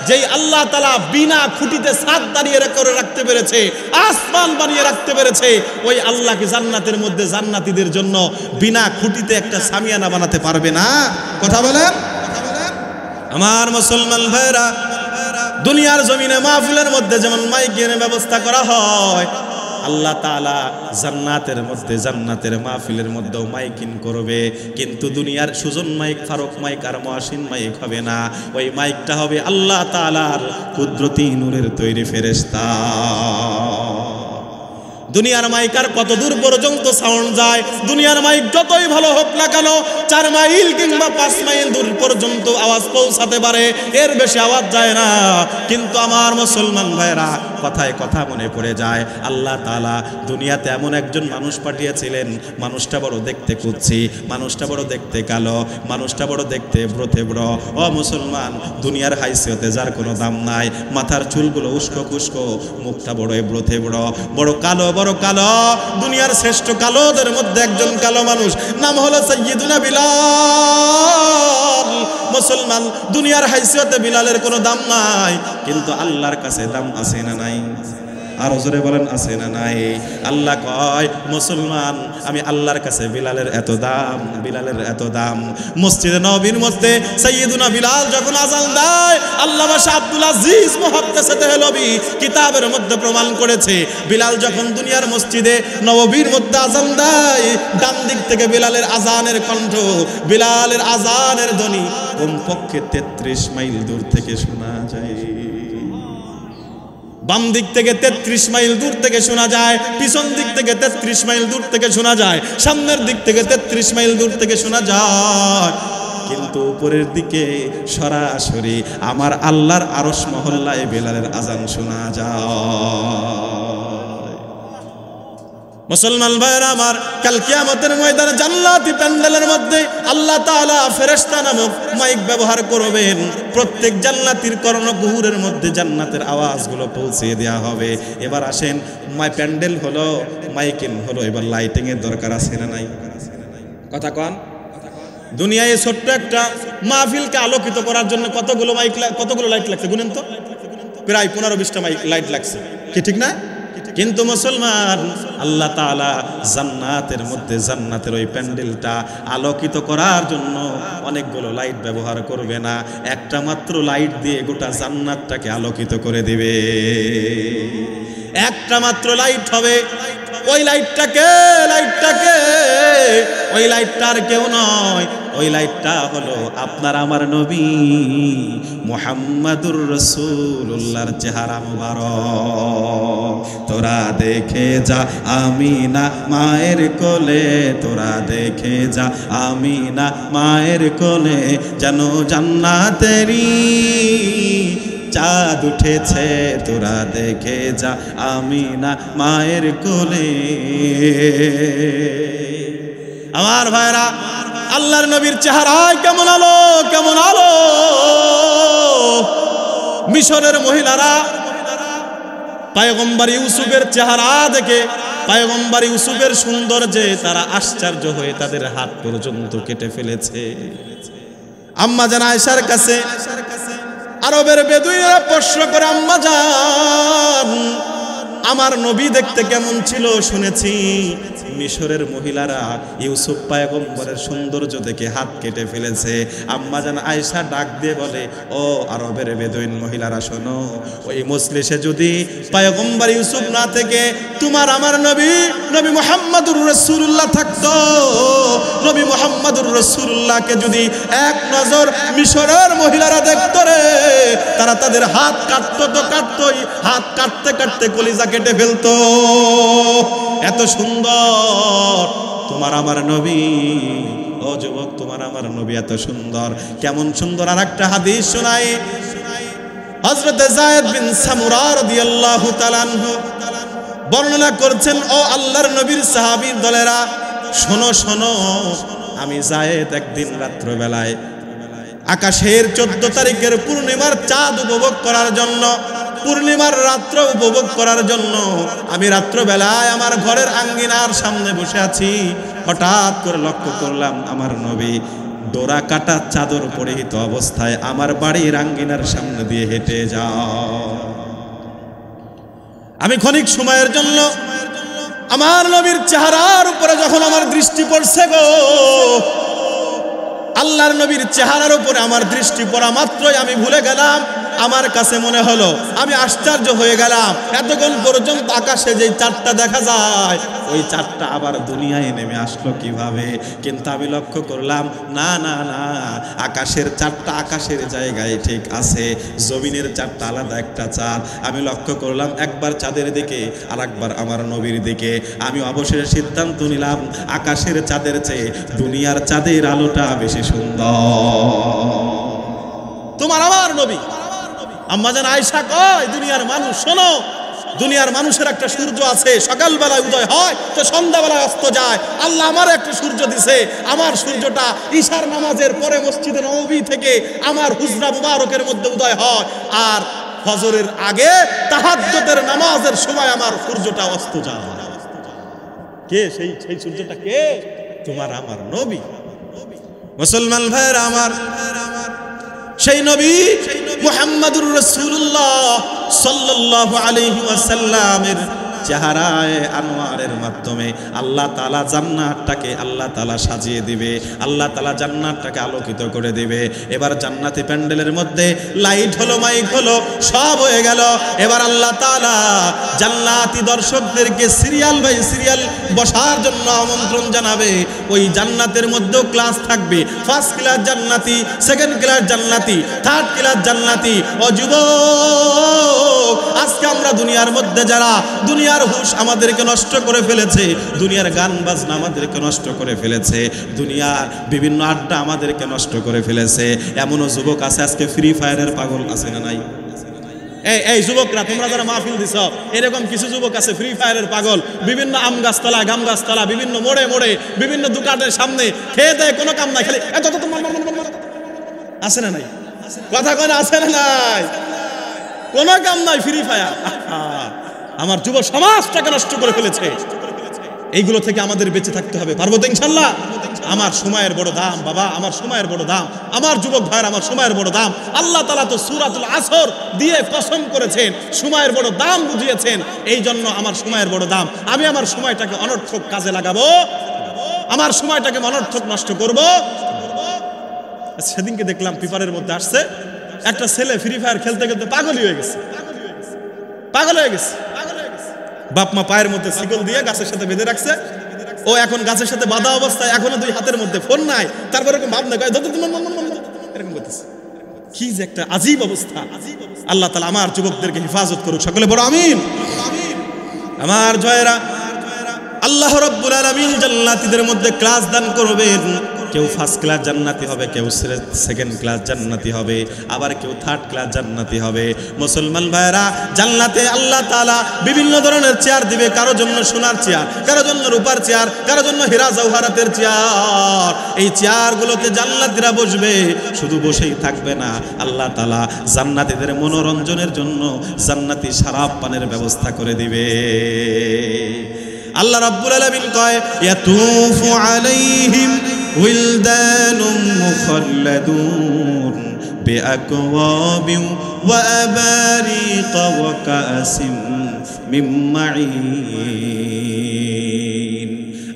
যেই আল্লাহ তাআলা বিনা খুঁটিতে ছাদ দাঁড়িয়ে করে রাখতে পেরেছে, আসমান বানিয়ে রাখতে পেরেছে, ওই আল্লাহকে জান্নাতের মধ্যে জান্নাতীদের জন্য বিনা খুঁটিতে একটা সামিয়ানা বানাতে পারবে না? কথা বলেন। আমার মুসলমান ভাইরা, দুনিয়ার জমিনে মাহফিলের মধ্যে যেমন মাইকের ব্যবস্থা করা হয়, আল্লাহ তাআলা জান্নাতের মধ্যে জান্নাতের মাহফিলের মধ্যেও মাইকিং করবে, কিন্তু দুনিয়ার সুজন মাইক, ফারুক মাইক আর মহসিন মাইক হবে না, ওই মাইকটা হবে আল্লাহ তাআলার কুদরতি নূরের তৈরি ফেরেশতা। দুনিয়ার মাইক আর কত দূর পর্যন্ত সাউন্ড যায়? দুনিয়ার মাইক যতই ভালো হোক না কেন 4 মাইল কিংবা 5 মাইল দূর পর্যন্ত আওয়াজ পৌঁছাতে পারে, এর বেশি আওয়াজ যায় না। কিন্তু আমার মুসলমান ভাইরা, কথায় কথা মনে পড়ে যায়, আল্লাহ তাআলা দুনিয়াতে এমন একজন মানুষ পাঠিয়েছিলেন, মানুষটা বড় দেখতে কুৎসি, মানুষটা বড় দেখতে কালো, মানুষটা বড় দেখতে ব্রথেব্র। ও মুসলমান, দুনিয়ার হাইসিয়তে যার কোনো দাম নাই, মাথার চুলগুলো উস্কো খুস্কো, মুখটা বড় ব্রথেব্র, বড় কালো, বড় কালো। দুনিয়ার শ্রেষ্ঠ কালোদের মধ্যে একজন কালো মানুষ, নাম হলো সাইয়্যিদুনা বিলাল। মুসলমান, দুনিয়ার হাইসিয়তে বিলালের কোনো দাম নাই, কিন্তু আল্লাহর কাছে দাম আছে না নাই? আর জোরে বলেন, আছে না নাই? আল্লাহ কয়, মুসলমান, আমি আল্লাহর কাছে বিলালের এত দাম, বিলালের এত দাম। মসজিদে নববীর মধ্যে সাইয়্যিদুনা বিলাল যখন আযান দেয়, আল্লাহ বাদশা আব্দুল আজিজ মুহাদ্দিসে দেহলভী কিতাবের মধ্যে প্রমাণ করেছে, বিলাল যখন দুনিয়ার মসজিদে নববীর মধ্যে আযান দেয়, ডান দিক থেকে বিলালের আযানের কণ্ঠ, বিলালের আযানের ধ্বনি কমপক্ষে 33 মাইল দূর থেকে শোনা যায়। বাম দিক থেকে 33 মাইল দূর থেকে শোনা যায়, পিছন দিক থেকে 33 মাইল দূর থেকে শোনা যায়, সামনের দিক থেকে 33 মাইল দূর থেকে শোনা যায়, কিন্তু উপরের দিকে সরাসরি আমার আল্লাহর আরশ মহল্লায় বিলালের আযান শোনা যায়। মুসলমান ভাইরা আমার, কাল কিয়ামতের ময়দানে জান্নাতি প্যান্ডেলের মধ্যে আল্লাহ তাআলা ফেরেশতা নামক মাইক ব্যবহার করবেন। প্রত্যেক জান্নাতীর কর্ণকুহুরের মধ্যে জান্নাতের আওয়াজগুলো পৌঁছে দেওয়া হবে। এবার আসেন, প্যান্ডেল হলো, মাইকিং হলো, এবার লাইটিং এর দরকার আছে না নাই? কথা কন। দুনিয়ায় ছোট্ট একটা মাহফিলকে আলোকিত করার জন্য কতগুলো লাইট লাগছে গুনেন তো? প্রায় 15-20টা লাইট লাগছে, কি ঠিক না? কিন্তু মুসলমান, আল্লাহ তাআলা জান্নাতের মধ্যে জান্নাতের ওই প্যান্ডেলটা আলোকিত করার জন্য অনেকগুলো লাইট ব্যবহার করবে না, একটা মাত্র লাইট দিয়ে গোটা জান্নাতটাকে আলোকিত করে দিবে। একটা মাত্র লাইট হবে, ওই লাইটটাকে ওই লাইটটার কেউ নয়, ওই লাইটটা হলো আপনার আমার নবী মুহাম্মাদুর রাসূলুল্লাহর চেহারা মুবারক। তোরা দেখে যা আমিনা মায়ের কোলে, তোরা দেখে যা আমিনা মায়ের কোলে, যেন জান্নাতেরই চাঁদ উঠেছে, তোরা দেখে যা আমিনা মায়ের কোলে। আমার ভাইরা, আল্লাহর নবীর চেহারায় কেমন আলো, কেমন আলো! মিশরের মহিলারা পয়গম্বর ইউসুফের চেহারা দেখে, পয়গম্বর ইউসুফের সৌন্দর্যে তারা আশ্চর্য হয়ে তাদের হাত পর্যন্ত কেটে ফেলেছে। আম্মা জান আয়েশার কাছে আরবের বেদুইনরা প্রশ্ন করে, আম্মা জান, আমার নবী দেখতে কেমন ছিল? শুনেছি মিশরের মহিলারা ইউসুফ পয়গম্বরের সৌন্দর্য দেখে হাত কেটে ফেলেছে। আম্মা জান আয়েশা ডাক দিয়ে বলে, ও আরবের বেদুইন মহিলারা, শোনো, ওই মজলিসে যদি পয়গম্বর ইউসুফ না থেকে তোমার আমার নবী মুহাম্মদুর রাসূলুল্লাহ থাকতো, নবী মুহাম্মদুর রাসূলুল্লাহকে যদি এক নজর মিশরের মহিলারা দেখতো রে, তারা তাদের হাত কাটতো তো কাটতোই, হাত কাটতে কাটতে কলিজা কেটে ফেলতো। এত সুন্দর তোমার আমার নবী। ও যুবক, তোমার আমার নবী এত সুন্দর। কেমন সুন্দর! আর একটা হাদিস শোনাই। হযরত যায়েদ বিন সামুরা রাদিয়াল্লাহু তাআলা আনহু বর্ণনা করছেন, ও আল্লাহর নবীর সাহাবীর দলেরা, শোনো শোনো, আমি যায়েদ একদিন রাত্রবেলায় আকাশের 14 তারিখের পূর্ণিমার চাঁদ উপভোগ করার জন্য, পূর্ণিমার রাত্র উপভোগ করার জন্য আমি রাত্রবেলায় আমার ঘরের আঙ্গিনার সামনে বসে আছি। হঠাৎ করে লক্ষ্য করলাম আমার নবী ডোরা কাটা চাদর পরিহিত অবস্থায় আমার বাড়ির আঙ্গিনার সামনে দিয়ে হেঁটে যাও। আমি ক্ষণিক সময়ের জন্য আমার নবীর চেহারার উপরে যখন আমার দৃষ্টি পড়ছে গো, আল্লাহর নবীর চেহারার উপরে আমার দৃষ্টি পড়া মাত্রই আমি ভুলে গেলাম। আমার কাছে মনে হলো, আমি আশ্চর্য হয়ে গেলাম, এতক্ষণ পর্যন্ত আকাশে যে চাঁদটা দেখা যায়, ওই চাঁদটা আবার দুনিয়ায় নেমে আসলো কিভাবে? কিন্তু আমি লক্ষ্য করলাম, না না না, আকাশের চাঁদটা আকাশের জায়গায় ঠিক আছে, জমিনের চাঁদটা আলাদা একটা চাঁদ। আমি লক্ষ্য করলাম একবার চাঁদের দিকে, আর একবার আমার নবীর দিকে। আমি অবশেষে সিদ্ধান্ত নিলাম, আকাশের চাঁদের চেয়ে দুনিয়ার চাঁদের আলোটা বেশি সুন্দর। তোমার আমার নবী। আম্মা জান আয়েশা কয়, দুনিয়ার মানুষ, শোনো, দুনিয়ার মানুষের একটা সূর্য আছে, সকালবেলায় উদয় হয় তো সন্ধ্যাবেলায় অস্ত যায়। আল্লাহ আমার একটা সূর্য দিছে, আমার সূর্যটা ঈশার নামাজের পরে মসজিদে নববী থেকে আমার হুজরা মুবারকের মধ্যে উদয় হয়, আর ফজরের আগে তাহাজ্জুদের নামাজের সময় আমার সূর্যটা অস্ত যায়। কে সেই সূর্যটা? কে? তোমার আমার নবী। মুসলমান ভাইরা আমার, সেই নবী মুহাম্মদুর রাসূলুল্লাহ সাল্লাল্লাহু আলাইহি ওয়াসাল্লামের চেহারায় আনোয়ারের মাধ্যমে আল্লাহ তাআলা জান্নাতটাকে আল্লাহ তাআলা সাজিয়ে দিবে, আল্লাহ তাআলা জান্নাতটাকে আলোকিত করে দিবে। এবার জান্নাতি প্যান্ডেলের মধ্যে লাইট হলো, মাইক হলো, সব হয়ে গেল। এবার আল্লাহ তাআলা জান্নাতি দর্শকদেরকে সিরিয়াল বাই সিরিয়াল বসার জন্য আমন্ত্রণ জানাবে। ওই জান্নাতের মধ্যেও ক্লাস থাকবে, ফার্স্ট ক্লাস জান্নাতি, সেকেন্ড ক্লাস জান্নাতি, থার্ড ক্লাস জান্নাতি। ও যুবক, আজকে আমরা দুনিয়ার মধ্যে যারা দুনিয়ার হুশ আমাদেরকে নষ্ট করে ফেলেছে, দুনিয়ার গান বাজনা আমাদেরকে নষ্ট করে ফেলেছে, দুনিয়ার বিভিন্ন আড্ডা আমাদেরকে নষ্ট করে ফেলেছে, এমনও যুবক আছে আজকে ফ্রি ফায়ারের পাগল, আছে না নাই? এই যুবকরা, তোমরা যারা মাহফিল দিছ, এরকম কিছু যুবক আছে ফ্রি ফায়ারের পাগল, বিভিন্ন আম গাছতলা, গাম গাছতলা, বিভিন্ন মোড়ে মোড়ে, বিভিন্ন দোকানের সামনে খেয়ে দেয়, কোনো কাম নাই, খালি এত আছে না নাই? কথা কয় না, আছে না নাই? কোনো কাম নাই, ফ্রি ফায়ার। আমার যুব সমাজটাকে নষ্ট করে ফেলেছে। এইগুলো থেকে আমাদের বেঁচে থাকতে হবে। পারবো তো ইনশাল্লাহ? আমার সময়ের বড় দাম বাবা, আমার সময়ের বড় দাম। আমার যুবক ভাইয়ের, আমার সময়ের বড় দাম। আল্লাহ তাআলা তো সূরাতুল আসর দিয়ে কসম করেছেন, সময়ের বড় দাম বুঝিয়েছেন। এই জন্য আমার সময়ের বড় দাম। আমি আমার সময়টাকে অনর্থক কাজে লাগাবো, আমার সময়টাকে অনর্থক নষ্ট করব। সেদিনকে দেখলাম পেপারের মধ্যে আসছে, একটা ছেলে ফ্রি ফায়ার খেলতে খেলতে পাগলই হয়ে গেছে, পাগল হয়ে গেছে। বাপ মা পায়ের মধ্যে শিকল দিয়ে গাছের সাথে বেঁধে রাখছে, ও এখন গাছের সাথে বাঁধা অবস্থায়, এখনো দুই হাতের মধ্যে ফোন নাই, তারপর এরকম ভাবনা কয় এরকম করতেছে। কি যে একটা আজীব অবস্থা। আল্লাহ তাআলা আমার যুবকদেরকে হেফাজত করুক, সকলে বড় আমিন। আমার জয়েরা, আল্লাহ রাব্বুল আলামিন জান্নাতীদের মধ্যে ক্লাস দান করবেন। কেউ ফার্স্ট ক্লাস জান্নাতি হবে, কেউ সেকেন্ড ক্লাস জান্নাতি হবে, আবার কেউ থার্ড ক্লাস জান্নাতি হবে। মুসলমান ভাইরা, জান্নাতে আল্লাহ তাআলা বিভিন্ন ধরনের চেয়ার দিবে, কারো জন্য সোনার চেয়ার, কারো জন্য রূপার চেয়ার, কারো জন্য হীরা জওহরাতের চেয়ার। এই চেয়ারগুলোতে জান্নাতীরা বসবে, শুধু বসেই থাকবে না, আল্লাহ তাআলা জান্নাতীদের মনোরঞ্জনের জন্য জান্নাতি শরাব পানের ব্যবস্থা করে দিবে। আল্লাহ রাব্বুল আলামিন কয়, ইয়াতুফু আলাইহিম উইলদানুম মুখাল্লাদুন বিআকওয়াবিন ওয়া আবারিকা ওয়া কাসিম মিন মাঈন।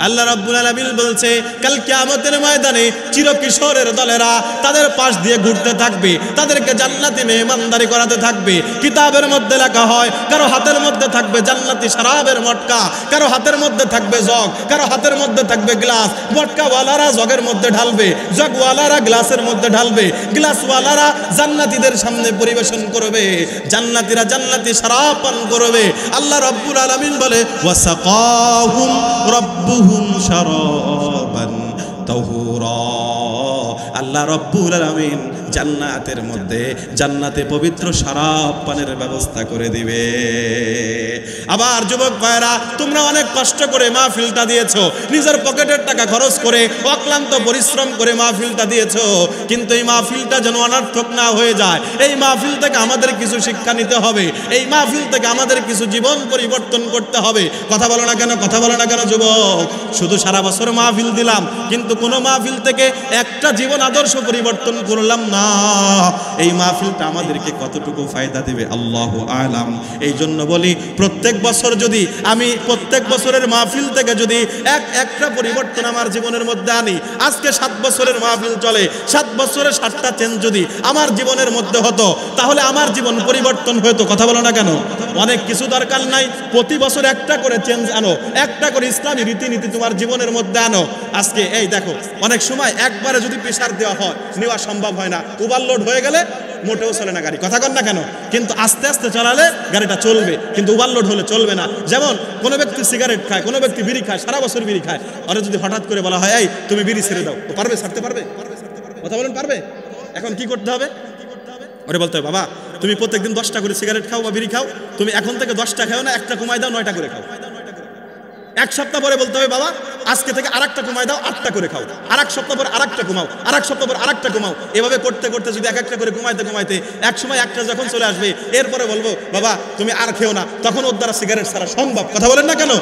আল্লাহ রাব্বুল আলামিন বলছে কাল কিয়ামতের ময়দানে চিরকিশোরের দলেরা তাদের পাশ দিয়ে ঘুরতে থাকবে, তাদেরকে জান্নাতি মেহমানদারি করাতে থাকবে। কিতাবের মধ্যে লেখা হয় কারো হাতের মধ্যে থাকবে জান্নাতি শরাবের মটকা, কারো হাতের মধ্যে থাকবে জগ, কারো হাতের মধ্যে থাকবে গ্লাস। মটকাওয়ালারা জগের মধ্যে ঢালবে, জগওয়ালারা গ্লাসের মধ্যে ঢালবে, গ্লাসওয়ালারা জান্নাতীদের সামনে পরিবেশন করবে, জান্নাতীরা জান্নাতি শরাব পান করবে। আল্লাহ রাব্বুল আলামিন বলে ওয়াসাকাহুম রাব্বুহুম শারাবান তাহুরা। আল্লাহ রাব্বুল আলামিন জান্নাতের মধ্যে জান্নাতে পবিত্র শরাব পানের ব্যবস্থা করে দিবে। আবার যুবক ভাইরা, তোমরা অনেক কষ্ট করে মাহফিলটা দিয়েছো, নিজের পকেটের টাকা খরচ করে অক্লান্ত পরিশ্রম করে মাহফিলটা দিয়েছো, কিন্তু এই মাহফিলটা যেন অনর্থক না হয়ে যায়। এই মাহফিল থেকে আমাদের কিছু শিক্ষা নিতে হবে, এই মাহফিল থেকে আমাদের কিছু জীবন পরিবর্তন করতে হবে। কথা বলো না কেন, কথা বলো না কেন যুবক? শুধু সারা বছর মাহফিল দিলাম কিন্তু কোনো মাহফিল থেকে একটা জীবন আদর্শ পরিবর্তন করলাম না। এই মাহফিলটা আমাদেরকে কতটুকু ফায়দা দেবে আল্লাহু আলাম। এই জন্য বলি প্রত্যেক বছর যদি আমি প্রত্যেক বছরের মাহফিল থেকে যদি একটা পরিবর্তন আমার জীবনের মধ্যে আনি, আজকে 7 বছরের মাহফিল চলে, 7 বছরে 7টা চেঞ্জ যদি আমার জীবনের মধ্যে হতো তাহলে আমার জীবন পরিবর্তন হতো। কথা বলো না কেন? অনেক কিছু দরকার নাই, প্রতি বছর একটা করে চেঞ্জ আনো, একটা করে ইসলামী রীতিনীতি তোমার জীবনের মধ্যে আনো। আজকে এই দেখো, অনেক সময় একবারে যদি প্রেসার দেওয়া হয় নেওয়া সম্ভব হয় না, ওভারলোড হয়ে গেলে মোটেও চলে না গাড়ি। কথা কন না কেন? কিন্তু আস্তে আস্তে চালালে গাড়িটা চলবে, কিন্তু ওভারলোড হলে চলবে না। যেমন কোনো ব্যক্তি সিগারেট খায়, কোনো ব্যক্তি বিড়ি খায়, সারা বছর বিড়ি খায়, আর যদি হঠাৎ করে বলা হয় এই তুমি বিড়ি ছেড়ে দাও, তো পারবে? ছাড়তে পারবে? কথা বলেন, পারবে? এখন কি করতে হবে? ওরে বলতে হবে বাবা তুমি প্রত্যেকদিন 10টা করে সিগারেট খাও বা বিড়ি খাও, তুমি এখন থেকে 10টা খাও না, একটা কমাই দাও, 9টা করে খাও। 1 সপ্তাহ পরে বলতে হবে বাবা আজকে থেকে আরেকটা কমাই দাও, 8টা করে খাও। আরেক সপ্তাহ পর আরেকটা কমাও, আরেক সপ্তাহ পর আরেকটা কমাও। এভাবে করতে করতে যদি একটা করে কমাইতে কমাইতে এক সময় একটা যখন চলে আসবে, এরপরে বলবো বাবা তুমি আর খেও না, তখন ওর দ্বারা সিগারেট ছাড়া সম্ভব। কথা বলেন না কেন?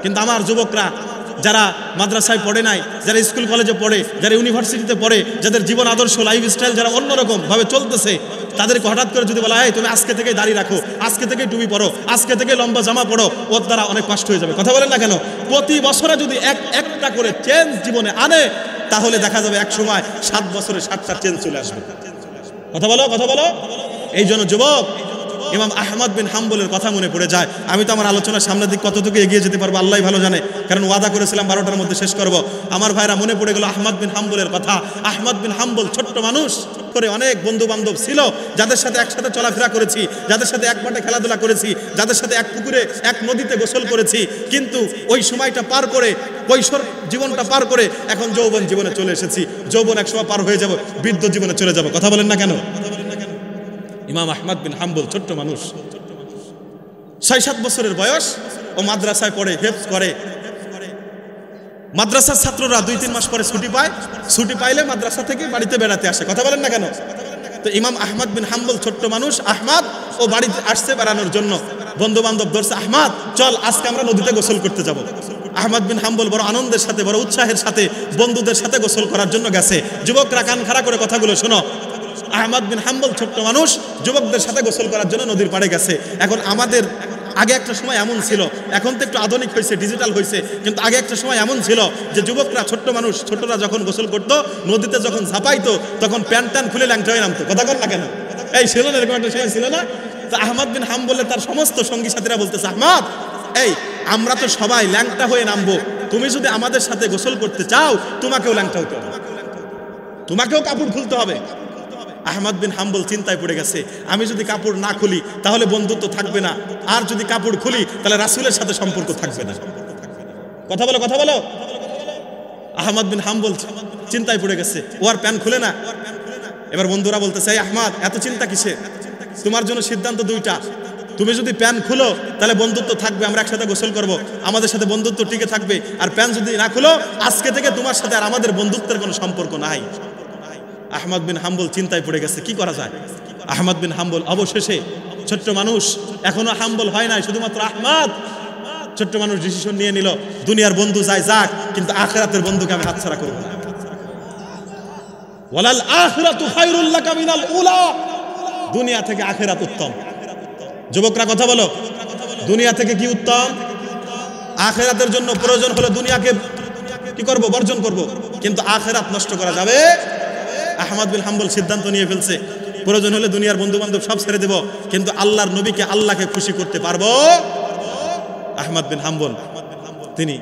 কিন্তু আমার যুবকরা যারা মাদ্রাসায় পড়ে নাই, যারা স্কুল কলেজে পড়ে, যারা ইউনিভার্সিটিতে পড়ে, যাদের জীবন আদর্শ লাইফস্টাইল যারা অন্যরকম ভাবে চলতেছে, তাদেরকে হঠাৎ করে যদি বলা হয় তুমি আজকে থেকে দাড়ি রাখো, আজকে থেকে টুপি পরো, আজকে থেকে লম্বা জামা পরো, ওর দ্বারা অনেক কষ্ট হয়ে যাবে। কথা বলেন না কেন? প্রতি বছরে যদি একটা করে চেঞ্জ জীবনে আনে তাহলে দেখা যাবে এক সময় 7 বছরে 7টা চেঞ্জ চলে আসবে। কথা বলো, কথা বলো। এই জন্য যুবক ইমাম আহমদ বিন হাম্বলের কথা মনে পড়ে যায়। আমি তো আমার আলোচনার সামনের দিক কতটুকু এগিয়ে যেতে পারবো আল্লাহ ভালো জানে, কারণ ওয়াদা করেছিলাম 12টার মধ্যে শেষ করব। আমার ভাইরা মনে পড়ে গেল আহমদ বিন হাম্বলের কথা। আহমদ বিন হাম্বল ছোট্ট মানুষ, করে অনেক বন্ধু বান্ধব ছিল যাদের সাথে একসাথে চলাফেরা করেছি, যাদের সাথে এক মাঠে খেলাধুলা করেছি, যাদের সাথে এক পুকুরে এক নদীতে গোসল করেছি। কিন্তু ওই সময়টা পার করে, কৈশোর জীবনটা পার করে এখন যৌবন জীবনে চলে এসেছি। যৌবন এক সময় পার হয়ে যাব, বৃদ্ধ জীবনে চলে যাব। কথা বলেন না কেন? ইমাম আহমদ বিন হাম্বল ছোট্ট মানুষ, 6-7 বছরের বয়স, ও মাদ্রাসায় পড়ে, হেফজ করে। মাদ্রাসার ছাত্ররা 2-3 মাস পরে ছুটি পায়, ছুটি পাইলে মাদ্রাসা থেকে বাড়িতে বেড়াতে আসে। কথা বলেন না কেন? তো ইমাম আহমদ বিন হাম্বল ছোট্ট মানুষ, আহমদ ও বাড়িতে আসছে বেড়ানোর জন্য। বন্ধু বান্ধব ধরছে, আহমদ চল আজকে আমরা নদীতে গোসল করতে যাব। আহমদ বিন হাম্বল বড় আনন্দের সাথে, বড় উৎসাহের সাথে বন্ধুদের সাথে গোসল করার জন্য গেছে। যুবকরা কান খাড়া করে কথাগুলো শোনো। আহমদ বিন হাম্বল ছোট্ট মানুষ যুবকদের সাথে গোসল করার জন্য নদীর পাড়ে গেছে। এখন আমাদের আগে একটা সময় এমন ছিল, এখন তো একটু আধুনিক হয়েছে, ডিজিটাল হয়েছে, কিন্তু আগে একটা সময় এমন ছিল যে যুবকরা, ছোট্ট মানুষ, ছোটরা যখন গোসল করতো, নদীতে যখন ঝাঁপাইতো তখন প্যান্ট ট্যান খুলে ল্যাংটা হয়ে নামতো। কথা কর না কেন? এই ছিল না, এরকম একটা সময় ছিল না? তো আহমদ বিন হাম্বল তার সমস্ত সঙ্গী সাথীরা বলতেছে, আহমদ এই আমরা তো সবাই ল্যাংটা হয়ে নামবো, তুমি যদি আমাদের সাথে গোসল করতে চাও তোমাকেও ল্যাংটা হতে হবে, তোমাকেও কাপড় খুলতে হবে। আহমদ বিন হাম্বল চিন্তায় পড়ে গেছে, আমি যদি কাপড় না খুলি তাহলে বন্ধুত্ব থাকবে না, আর যদি কাপড় খুলি তাহলে রাসূলের সাথে সম্পর্ক থাকবে না। কথা বলো, কথা বলো। আহমদ বিন হাম্বল চিন্তায় পড়ে গেছে, ও আর প্যান্ট খুলে না। এবার বন্ধুরা বলতেছে, এই আহমদ এত চিন্তা কিসে? তোমার জন্য সিদ্ধান্ত 2টা, তুমি যদি প্যান খুলো তাহলে বন্ধুত্ব থাকবে, আমরা একসাথে গোসল করব, আমাদের সাথে বন্ধুত্ব টিকে থাকবে। আর প্যান যদি না খুলো, আজকে থেকে তোমার সাথে আর আমাদের বন্ধুত্বের কোনো সম্পর্ক নাই। আহমদ বিন হাম্বল চিন্তায় পড়ে গেছে, কি করা যায়? আহমদ বিন হাম্বল অবশেষে, ছোট্ট মানুষ এখনো হাম্বল হয় নাই, শুধুমাত্র আহমদ ছোট্ট মানুষ ডিসিশন নিয়ে নিল, দুনিয়ার বন্ধু যায় যাক, কিন্তু আখিরাতের বন্ধুকে আমি হাতছাড়া করব না। ওয়ালাল আখিরাতু খায়রুল লাকা মিনাল উলা, দুনিয়া থেকে আখিরাত উত্তম। যুবকরা কথা বলো, দুনিয়া থেকে কি উত্তম? আখিরাতের জন্য প্রয়োজন হলে দুনিয়াকে কি করব? বর্জন করব, কিন্তু আখিরাত নষ্ট করা যাবে। আহমদ বিন হাম্বল সিদ্ধান্ত নিয়ে ফেলছে, প্রয়োজন হলে দুনিয়ার বন্ধু বান্ধব সব ছেড়ে দেব, কিন্তু আল্লাহর নবীকে, আল্লাহকে খুশি করতে পারবো। আহমদ বিন হাম্বল তিনি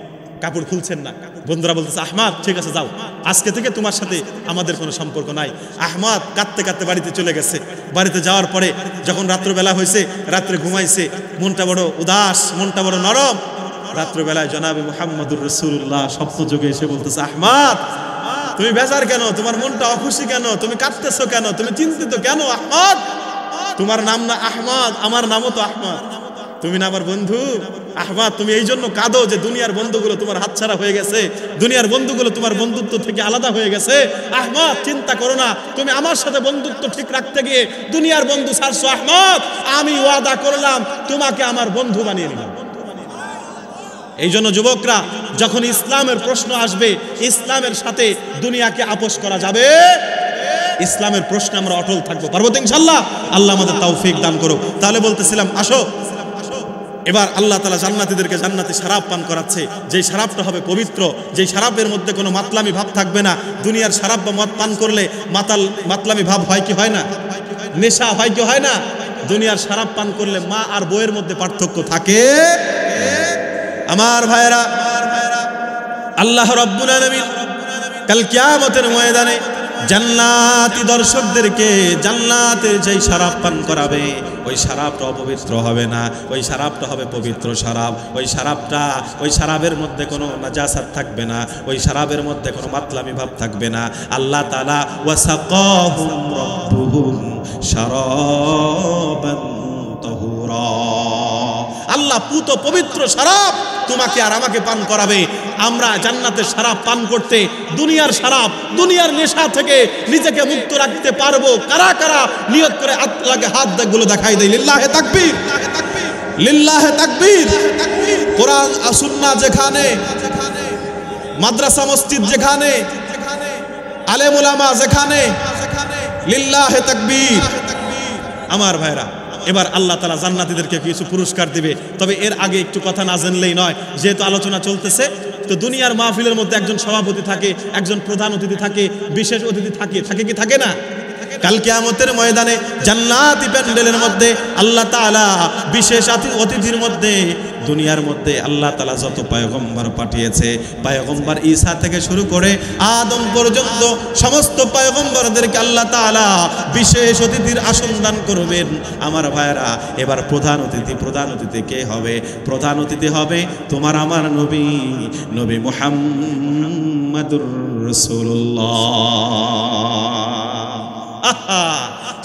কাপড় খুলছেন না। বন্ধুরা বলতেছে, আহমদ ঠিক আছে যাও, আজকে থেকে তোমার সাথে আমাদের কোনো সম্পর্ক নাই। আহমদ কাঁদতে কাঁদতে বাড়িতে চলে গেছে। বাড়িতে যাওয়ার পরে যখন রাত্রবেলা হয়েছে, রাত্রে ঘুমাইছে, মনটা বড় উদাস, মনটা বড় নরম। রাত্রবেলায় জনাবে মুহাম্মদুর রাসূলুল্লাহ স্বপ্ন যোগে এসে বলতেছে, আহমদ তুমি বেজার কেন? তোমার মনটা অখুশি কেন? তুমি কাঁদতেছো কেন? তুমি চিন্তিত কেন? আহমদ, তোমার নাম না আহমদ, আমার নামও তো আহমদ, তুমি না আমার বন্ধু? আহমদ তুমি এই জন্য কাঁদো যে দুনিয়ার বন্ধুগুলো তোমার হাতছাড়া হয়ে গেছে, দুনিয়ার বন্ধুগুলো তোমার বন্ধুত্ব থেকে আলাদা হয়ে গেছে। আহমদ চিন্তা করো না, তুমি আমার সাথে বন্ধুত্ব ঠিক রাখতে গিয়ে দুনিয়ার বন্ধু ছাড়ছো। আহমদ আমি ওয়াদা করলাম তোমাকে আমার বন্ধু বানিয়ে নিলাম। এই জন্য যুবকরা, যখন ইসলামের প্রশ্ন আসবে, ইসলামের সাথে দুনিয়াকে আপোষ করা যাবে, ইসলামের প্রশ্নে আমরা অটল থাকবো। পারবো তো ইনশাআল্লাহ? আল্লাহ আমাদের তৌফিক দান করুক। তাহলে বলতেছিলাম, আসো এবার আল্লাহ তাআলা জান্নাতীদেরকে জান্নাতি শরাব পান করাচ্ছে, যেই শরাবটা হবে পবিত্র, যেই শরাবের মধ্যে কোনো মাতলামি ভাব থাকবে না। দুনিয়ার শরাব বা মদ পান করলে মাতলামি ভাব হয় কি হয় না? নেশা হয় কি হয় না? দুনিয়ার শরাব পান করলে মা আর বউয়ের মধ্যে পার্থক্য থাকে। আমার ভাইরা, আল্লাহ রাব্বুল আলামিন কাল কিয়ামতের ময়দানে জান্নাতি দর্শকদেরকে জান্নাতে যেই শরাব পান করাবে, ওই শরাবটা অপবিত্র হবে না, ওই শরাবটা হবে পবিত্র শরাব। ওই শরাবের মধ্যে কোনো নাজাসাত থাকবে না, ওই শরাবের মধ্যে কোনো মাতলামি ভাব থাকবে না। আল্লাহ তাআলা ওয়াসাকাহুম রাব্বুহুম শারাবান তাহুরা, আল্লাহ পুত পবিত্র শরাব তোমাকে আর আমাকে পান করাবে। আমরা জান্নাতের শরাব পান করতে দুনিয়ার শরাব, দুনিয়ার নেশা থেকে নিজেকে মুক্ত রাখতে পারবো। কারা কারা নিয়ত করে আল্লাহকে হাত গুলো দেখাই দেয়? লিল্লাহে তাকবীর, লিল্লাহে তাকবীর। কোরআন আর সুন্নাহ যেখানে, মাদ্রাসা মসজিদ যেখানে, আলেম উলামা যেখানে, লিল্লাহে তাকবীর। আমার ভাইরা, এবার আল্লাহ তাআলা জান্নাতীদেরকে কিছু পুরস্কার দিবে। তবে এর আগে একটু কথা না জানলেই নয়, যেহেতু আলোচনা চলতেছে। তো দুনিয়ার মাহফিলের মধ্যে একজন সভাপতি থাকে, একজন প্রধান অতিথি থাকে, বিশেষ অতিথি থাকে, থাকে কি থাকে না? কাল কিয়ামতের ময়দানে জান্নাতি প্যান্ডেলের মধ্যে আল্লাহ তাআলা বিশেষ অতিথির মধ্যে, দুনিয়ার মধ্যে আল্লাহ তাআলা যত পয়গম্বর পাঠিয়েছে, পয়গম্বর ঈসা থেকে শুরু করে আদম পর্যন্ত সমস্ত পয়গম্বরদেরকে আল্লাহ তাআলা বিশেষ অতিথির আসন দান করবেন। আমার ভাইরা, এবার প্রধান অতিথি কে হবে? প্রধান অতিথি হবে তোমার আমার নবী, নবী মুহাম্মাদুর রাসূলুল্লাহ।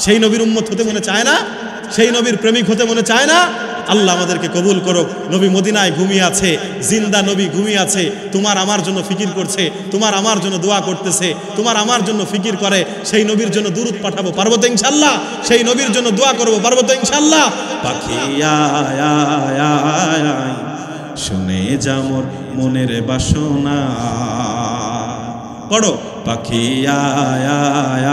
সেই নবীর উম্মত হতে মনে চায় না? সেই নবীর প্রেমিক হতে মনে চায় না? আল্লাহ আমাদেরকে কবুল করুক। নবী মদিনায় ঘুমিয়ে আছে, জিন্দা নবী ঘুমিয়ে আছে, তোমার আমার জন্য ফিকির করছে, তোমার আমার জন্য দোয়া করতেছে, তোমার আমার জন্য ফিকির করে। সেই নবীর জন্য দুরূদ পাঠাবো, পারবো তো ইনশাআল্লাহ? সেই নবীর জন্য দোয়া করবো, পারবো তো ইনশাআল্লাহ? পাখি আয় আয় আয় শুনে যা মোর মনের বাসনা, পড়ো। পাখি আয় আয়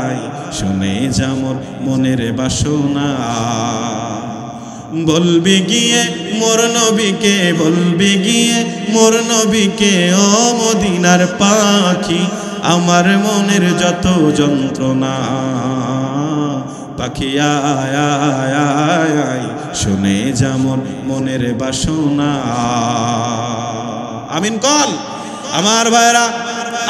আয় শুনে যা মোর মনের বাসনা, বলবি গিয়ে মোর নবীকে, বলবি গিয়ে মোর নবীকে, ও মদিনার পাখি আমার মনের যত যন্ত্রণা। পাখি আয় আয় আয় আয় শুনে যা মোর মনের বাসনা। আমিন কল। আমার ভাইরা,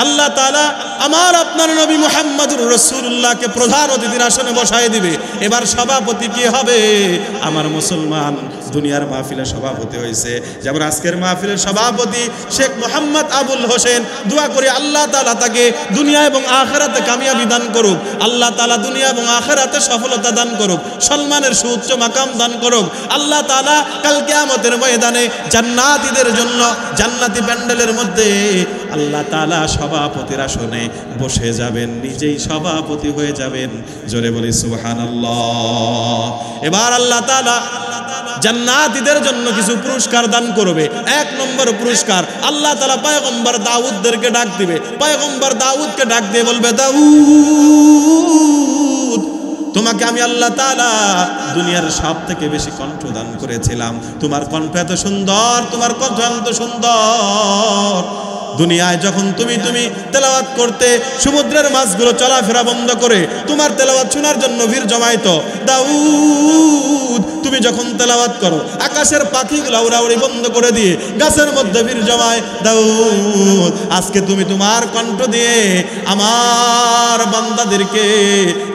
আল্লাহ তাআলা আমার আপনার নবী মুহাম্মদুর রাসূলুল্লাহকে প্রধান অতিথির আসনে বসায় দিবে। এবার সভাপতি কি হবে? আমার মুসলমান, দুনিয়ার মাহফিলের সভাপতি হয়েছে, যেমন আজকের মাহফিলের সভাপতি শেখ মোহাম্মদ আবুল হোসেন। দোয়া করি আল্লাহ তাআলা তাকে দুনিয়া এবং আখিরাতে কামিয়াবি দান করুক, আল্লাহ তাআলা দুনিয়া এবং আখিরাতে সফলতা দান করুক, সম্মানের সুউচ্চ মাকাম দান করুক। আল্লাহ তাআলা কাল কিয়ামতের ময়দানে জান্নাতীদের জন্য জান্নাতি প্যান্ডেলের মধ্যে আল্লাহ তাআলা সভাপতির আসনে বসে যাবেন, নিজেই সভাপতি হয়ে যাবেন। জোরে বলি সুবহানাল্লাহ। এবার আল্লাহ তাআলা জান্নাতীদের জন্য কিছু পুরস্কার দান করবে। এক নম্বর পুরস্কার, আল্লাহ তাআলা পয়গম্বর দাউদদেরকে ডাক দিবে। পয়গম্বর দাউদকে ডাক দিয়ে বলবে, দাউদ, তোমাকে আমি আল্লাহ তাআলা দুনিয়ার সব থেকে বেশি কণ্ঠ দান করেছিলাম। তোমার কণ্ঠ এত সুন্দর, তোমার কণ্ঠ এত সুন্দর, দুনিয়ায় যখন তুমি তেলাওয়াত করতে সমুদ্রের মাছগুলো চলাফেরা বন্ধ করে তোমার তেলাওয়াত শোনার জন্য ভিড় জমাইতো। দাউদ, তুমি যখন তেলাওয়াত করো আকাশের পাখিগুলো উড়াউড়ি বন্ধ করে দিয়ে গাছের মধ্যে ভিড় জমায়। দাউদ, আজকে তুমি তোমার কণ্ঠ দিয়ে আমার বান্দাদেরকে,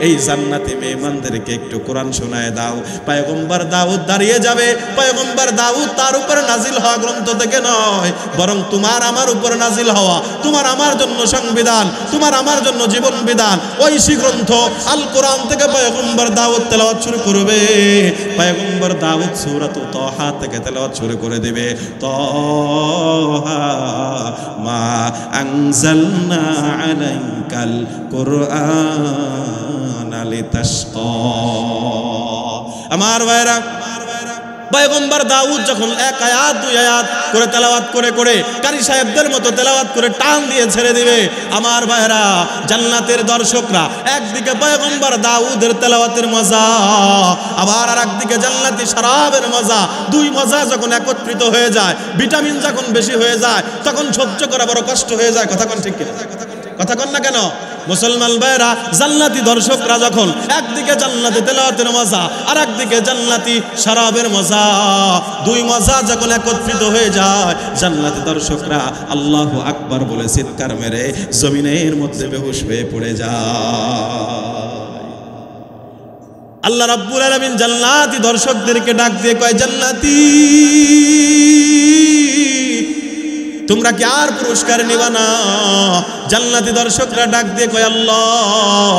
এই জান্নাতি মেহমানদেরকে একটু কোরআন শোনায় দাও। পয়গম্বর দাউদ দাঁড়িয়ে যাবে। পয়গম্বর দাউদ তার উপরে নাজিল হওয়া গ্রন্থ থেকে নয়, বরং তোমার আমার উপরে নাজিল হওয়া, তোমার আমার জন্য সংবিধান, তোমার আমার জন্য জীবন বিধান, ঐশী গ্রন্থ আল কোরআন থেকে পয়গম্বর দাউদ তেলাওয়াত শুরু করবে। পয়গম্বর দাউদ সূরাত তাহা থেকে তেলাওয়াত শুরু করে দিবে। তাহা মা আনজালনা আলাইকাল কুরআন লিতাশকা। আমার ভাইরা, পয়গম্বর দাউদ যখন এক আয়াত দুই আয়াত করে তেলাওয়াত করে করে কারি সাহেবদের মতো তেলাওয়াত করে টান দিয়ে ছেড়ে দিবে, আমার ভাইরা জান্নাতের দর্শকরা একদিকে পয়গম্বর দাউদের তেলাওয়াতের মজা, আবার আর একদিকে জান্নাতি শরাবের মজা। দুই মজা যখন একত্রিত হয়ে যায়, ভিটামিন যখন বেশি হয়ে যায়, তখন সহ্য করা বড় কষ্ট হয়ে যায়। কথা কোন ঠিক কিনা? কথা কোন না কেন? মুসলমান ভাইরা, জান্নাতি দর্শকরা যখন একদিকে জান্নাতি তেলাওয়াতের মজা আর একদিকে জান্নাতি শরাবের মজা, দুই মজা যখন একত্রিত হয়ে যায়, জান্নাতি দর্শকরা আল্লাহু আকবার বলে চিৎকার মেরে জমিনের মধ্যে বেহুশ হয়ে পড়ে যায়। আল্লাহ রাব্বুল আলামিন জান্নাতি দর্শকদেরকে ডাক দিয়ে কয়, জান্নাতি, তোমরা কি আর পুরস্কার নিবা না? জান্নাতি দর্শকরা ডাক দিয়ে কয়, আল্লাহ,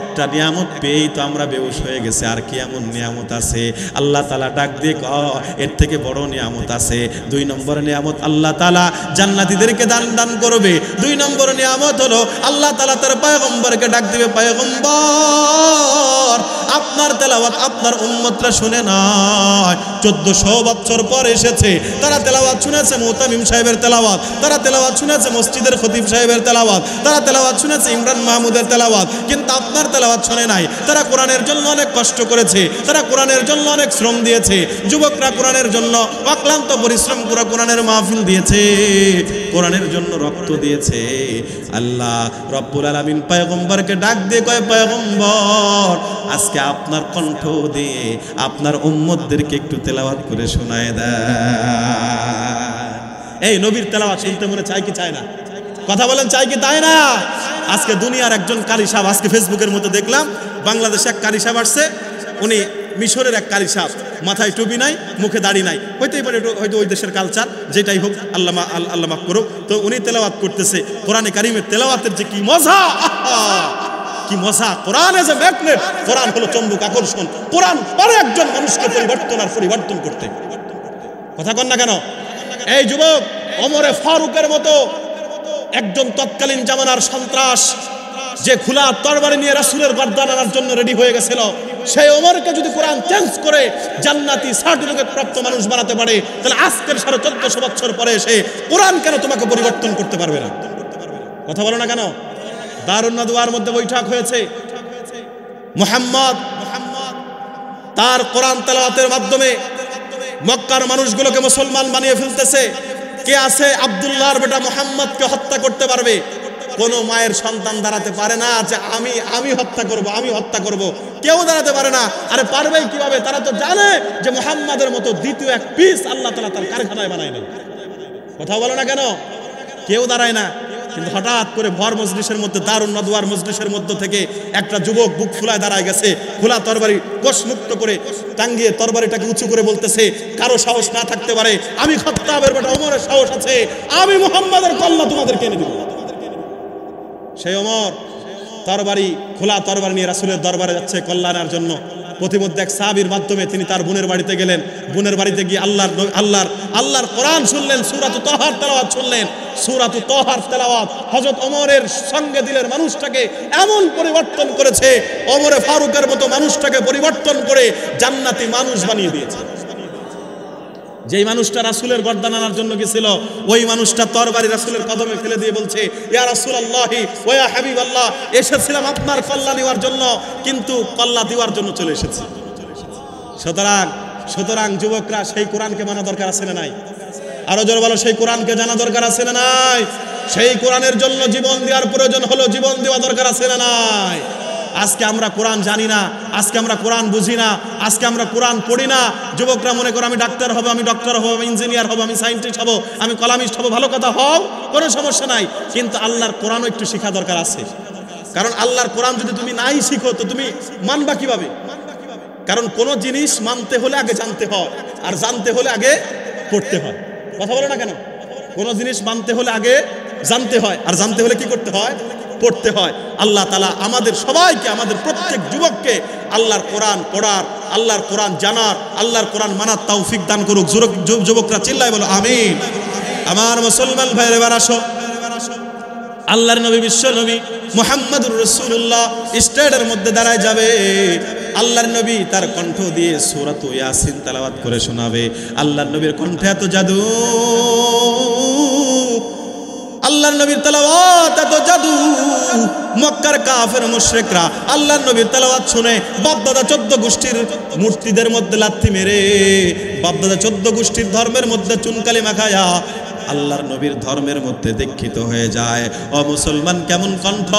একটা নিয়ামত পেয়েই তো আমরা বেহুশ হয়ে গেছে, আর কি এমন নিয়ামত আছে? আল্লাহ তাআলা ডাক দিয়ে কয়, এর থেকে বড় নিয়ামত আছে। দুই নম্বর নিয়ামত আল্লাহ তাআলা জান্নাতীদেরকে দান করবে। দুই নম্বর নিয়ামত হলো আল্লাহ তাআলা তার পয়গম্বরকে ডাক দিবে, পয়গম্বর, আপনার তেলাওয়াত আপনার উম্মতরা শুনে নাই, 1400 বছর পর এসেছে, তারা তেলাওয়াত শুনেছে মুতামিম সাহেবের তেলাওয়াত, তারা তেলাওয়াত শুনেছে মসজিদের খতিব সাহেবের তেলাওয়াত, তারা তেলাওয়াত শুনেছে ইমরান মাহমুদের তেলাওয়াত, কিন্তু আপনার তেলাওয়াত শুনে নাই। তারা কোরআনের জন্য অনেক কষ্ট করেছে, তারা কোরআনের জন্য অনেক শ্রম দিয়েছে, যুবকরা কোরআনের জন্য অক্লান্ত পরিশ্রম করে কোরআনের মাহফিল দিয়েছে, কোরআনের জন্য রক্ত দিয়েছে। আল্লাহ রব্বুল আলামিন পয়গম্বরকে ডাক দিয়ে কয়, পয়গম্বর, আজকে আপনার কণ্ঠ দিয়ে আপনার উম্মতদেরকে একটু তেলাওয়াত করে শোনায় দেন। এই নবীর তেলাওয়াত শুনতে মনে চায় কি চায় না? কথা বলেন, চাই কি তাই না? আজকে দুনিয়ার একজন কারি সাহেব, আজকে ফেসবুকের মধ্যে দেখলাম বাংলাদেশে এক কারি সাহেব আসছে, উনি মিশরের এক কারি সাহেব, মাথায় টুপি নাই, মুখে দাড়ি নাই, হইতেই পারে হয়তো ওই দেশের কালচার, যেটাই হোক, আল্লাহ মাফ করুক। তো উনি তেলাওয়াত করতেছে কোরআনে কারিমের তেলাওয়াতের যে কি মজা, কি মজা! কোরআন এজ এ ম্যাগনেট, কোরআন হলো চম্বুক আকর্ষণ, কোরআন পারে একজন মানুষকে পরিবর্তন করতে। কথা কন না কেন? এই যুবক, ওমরে ফারুকের মতো একজন তৎকালীন জামানার সন্ত্রাস, যে খোলা তরবারি নিয়ে রাসূলের গর্দান আনার জন্য রেডি হয়ে গেছিল, সেই ওমরকে যদি কোরআন চেঞ্জ করে জান্নাতি সার্টিফিকেট প্রাপ্ত মানুষ বানাতে পারে, তাহলে আজকের 1450 বছর পরে এসে কোরআন কেন তোমাকে পরিবর্তন করতে পারবে না? কথা বলো না কেন? দারুন নাদওয়ার মধ্যে বৈঠক হয়েছে, মুহাম্মদ তার কোরআন তেলাওয়াতের মাধ্যমে মক্কার মানুষগুলোকে মুসলমান বানিয়ে ফেলতেছে। কে আছে আব্দুল্লাহর বেটা মুহাম্মদকে হত্যা করতে পারবে? কোন মায়ের সন্তান দাঁড়াতে পারে না যে আমি হত্যা করব, কেউ দাঁড়াতে পারে না। আরে পারবেই কিভাবে? তারা তো জানে যে মুহাম্মাদের মতো দ্বিতীয় এক পিস আল্লাহ তাআলা তার কারখানায় বানায় না। কথা বলো না কেন? কেউ দাঁড়ায় না। কিন্তু হঠাৎ করে ভর মজলিসের মধ্যে, দারুন নাদওয়ার মজলিসের মধ্য থেকে একটা যুবক বুক ফুলায় দাঁড়ায় গেছে, খোলা তরবারি কোষ মুক্ত করে টাঙ্গিয়ে তরবারিটাকে উঁচু করে বলতেছে, কারো সাহস না থাকতে পারে, আমি খাত্তাবের বেটা ওমরের সাহস আছে, আমি মুহাম্মাদের কল্লা তোমাদেরকে এনে দিব। সেই ওমর খোলা তরবারি নিয়ে রাসূলের দরবারে যাচ্ছে কল্যাণের জন্য। প্রতিমধ্যে এক সাহাবীর মাধ্যমে তিনি তার বোনের বাড়িতে গেলেন। বোনের বাড়িতে গিয়ে আল্লাহর কোরআন শুনলেন, সূরাত তাহার তেলাওয়াত শুনলেন। সূরাত তাহার তেলাওয়াত হযরত ওমরের সঙ্গে দিলের মানুষটাকে এমন পরিবর্তন করেছে, ওমরে ফারুকের মতো মানুষটাকে পরিবর্তন করে জান্নাতি মানুষ বানিয়ে দিয়েছে। যেই মানুষটা রাসূলের গর্দান আনার জন্য গেছিল ওই মানুষটা তরবারি রাসূলের কদমে ফেলে দিয়ে বলছে, ইয়া রাসূলুল্লাহি ওয়া ইয়া হাবিবাল্লাহ, এসেছিলাম আপনার কল্যাণ নেওয়ার জন্য, কিন্তু কল্যাণ দেওয়ার জন্য চলে এসেছি। সুতরাং যুবকরা সেই কোরআনকে মানা দরকার আছে না নাই? আরো জোরে বলো, সেই কোরআনকে জানা দরকার আছে না নাই? সেই কোরআনের জন্য জীবন দেওয়ার প্রয়োজন হলো, জীবন দেওয়া দরকার আছে না নাই? আজকে আমরা কোরআন জানি না, আজকে আমরা কোরআন বুঝি না, আজকে আমরা কোরআন পড়ি না। যুবকরা মনে করে আমি ডাক্তার হব, আমি ডক্টর হব, আমি ইঞ্জিনিয়ার হব, আমি সায়েন্টিস্ট হব, আমি কলামিস্ট হব। ভালো কথা, হও, কোনো সমস্যা নাই, কিন্তু আল্লাহর কোরআনও একটু শেখা দরকার আছে। কারণ আল্লাহর কোরআন যদি তুমি নাই শিখো তো তুমি মানবা কিভাবে? কারণ কোন জিনিস মানতে হলে আগে জানতে হয়, আর জানতে হলে আগে পড়তে হয়। কথা বলো না কেন? কোন জিনিস মানতে হলে আগে জানতে হয়, আর জানতে হলে কি করতে হয়? পড়তে হয়। আল্লাহ তাআলা আমাদের সবাইকে, আমাদের প্রত্যেক যুবককে আল্লাহর কোরআন পড়ার, আল্লাহর কোরআন জানার, আল্লাহর কোরআন মানার তৌফিক দান করুক। যুবকরা চিল্লায় বলো আমিন। আমার মুসলমান ভাইয়ের, এবার আসো, আল্লাহর নবী, বিশ্ব নবী মুহাম্মদুর রাসূলুল্লাহ স্টেজের মধ্যে দাঁড়ায় যাবে। আল্লাহর নবী তার কণ্ঠ দিয়ে সূরাত ইয়াসিন তেলাওয়াত করে শোনাবে। আল্লাহর নবীর কণ্ঠে এত জাদু, আল্লাহর নবীর তেলাওয়াত এত জাদু, মক্কার কাফের মুশরিকরা আল্লাহর নবীর তেলাওয়াত শুনে বাপদাদা 14 গোষ্ঠীর মূর্তিদের মধ্যে লাথি মেরে, বাপদাদা 14 গোষ্ঠীর ধর্মের মধ্যে চুনকালি মাখায়া আল্লাহর নবীর ধর্মের মধ্যে দীক্ষিত হয়ে যায়। ও মুসলমান, কেমন কণ্ঠ,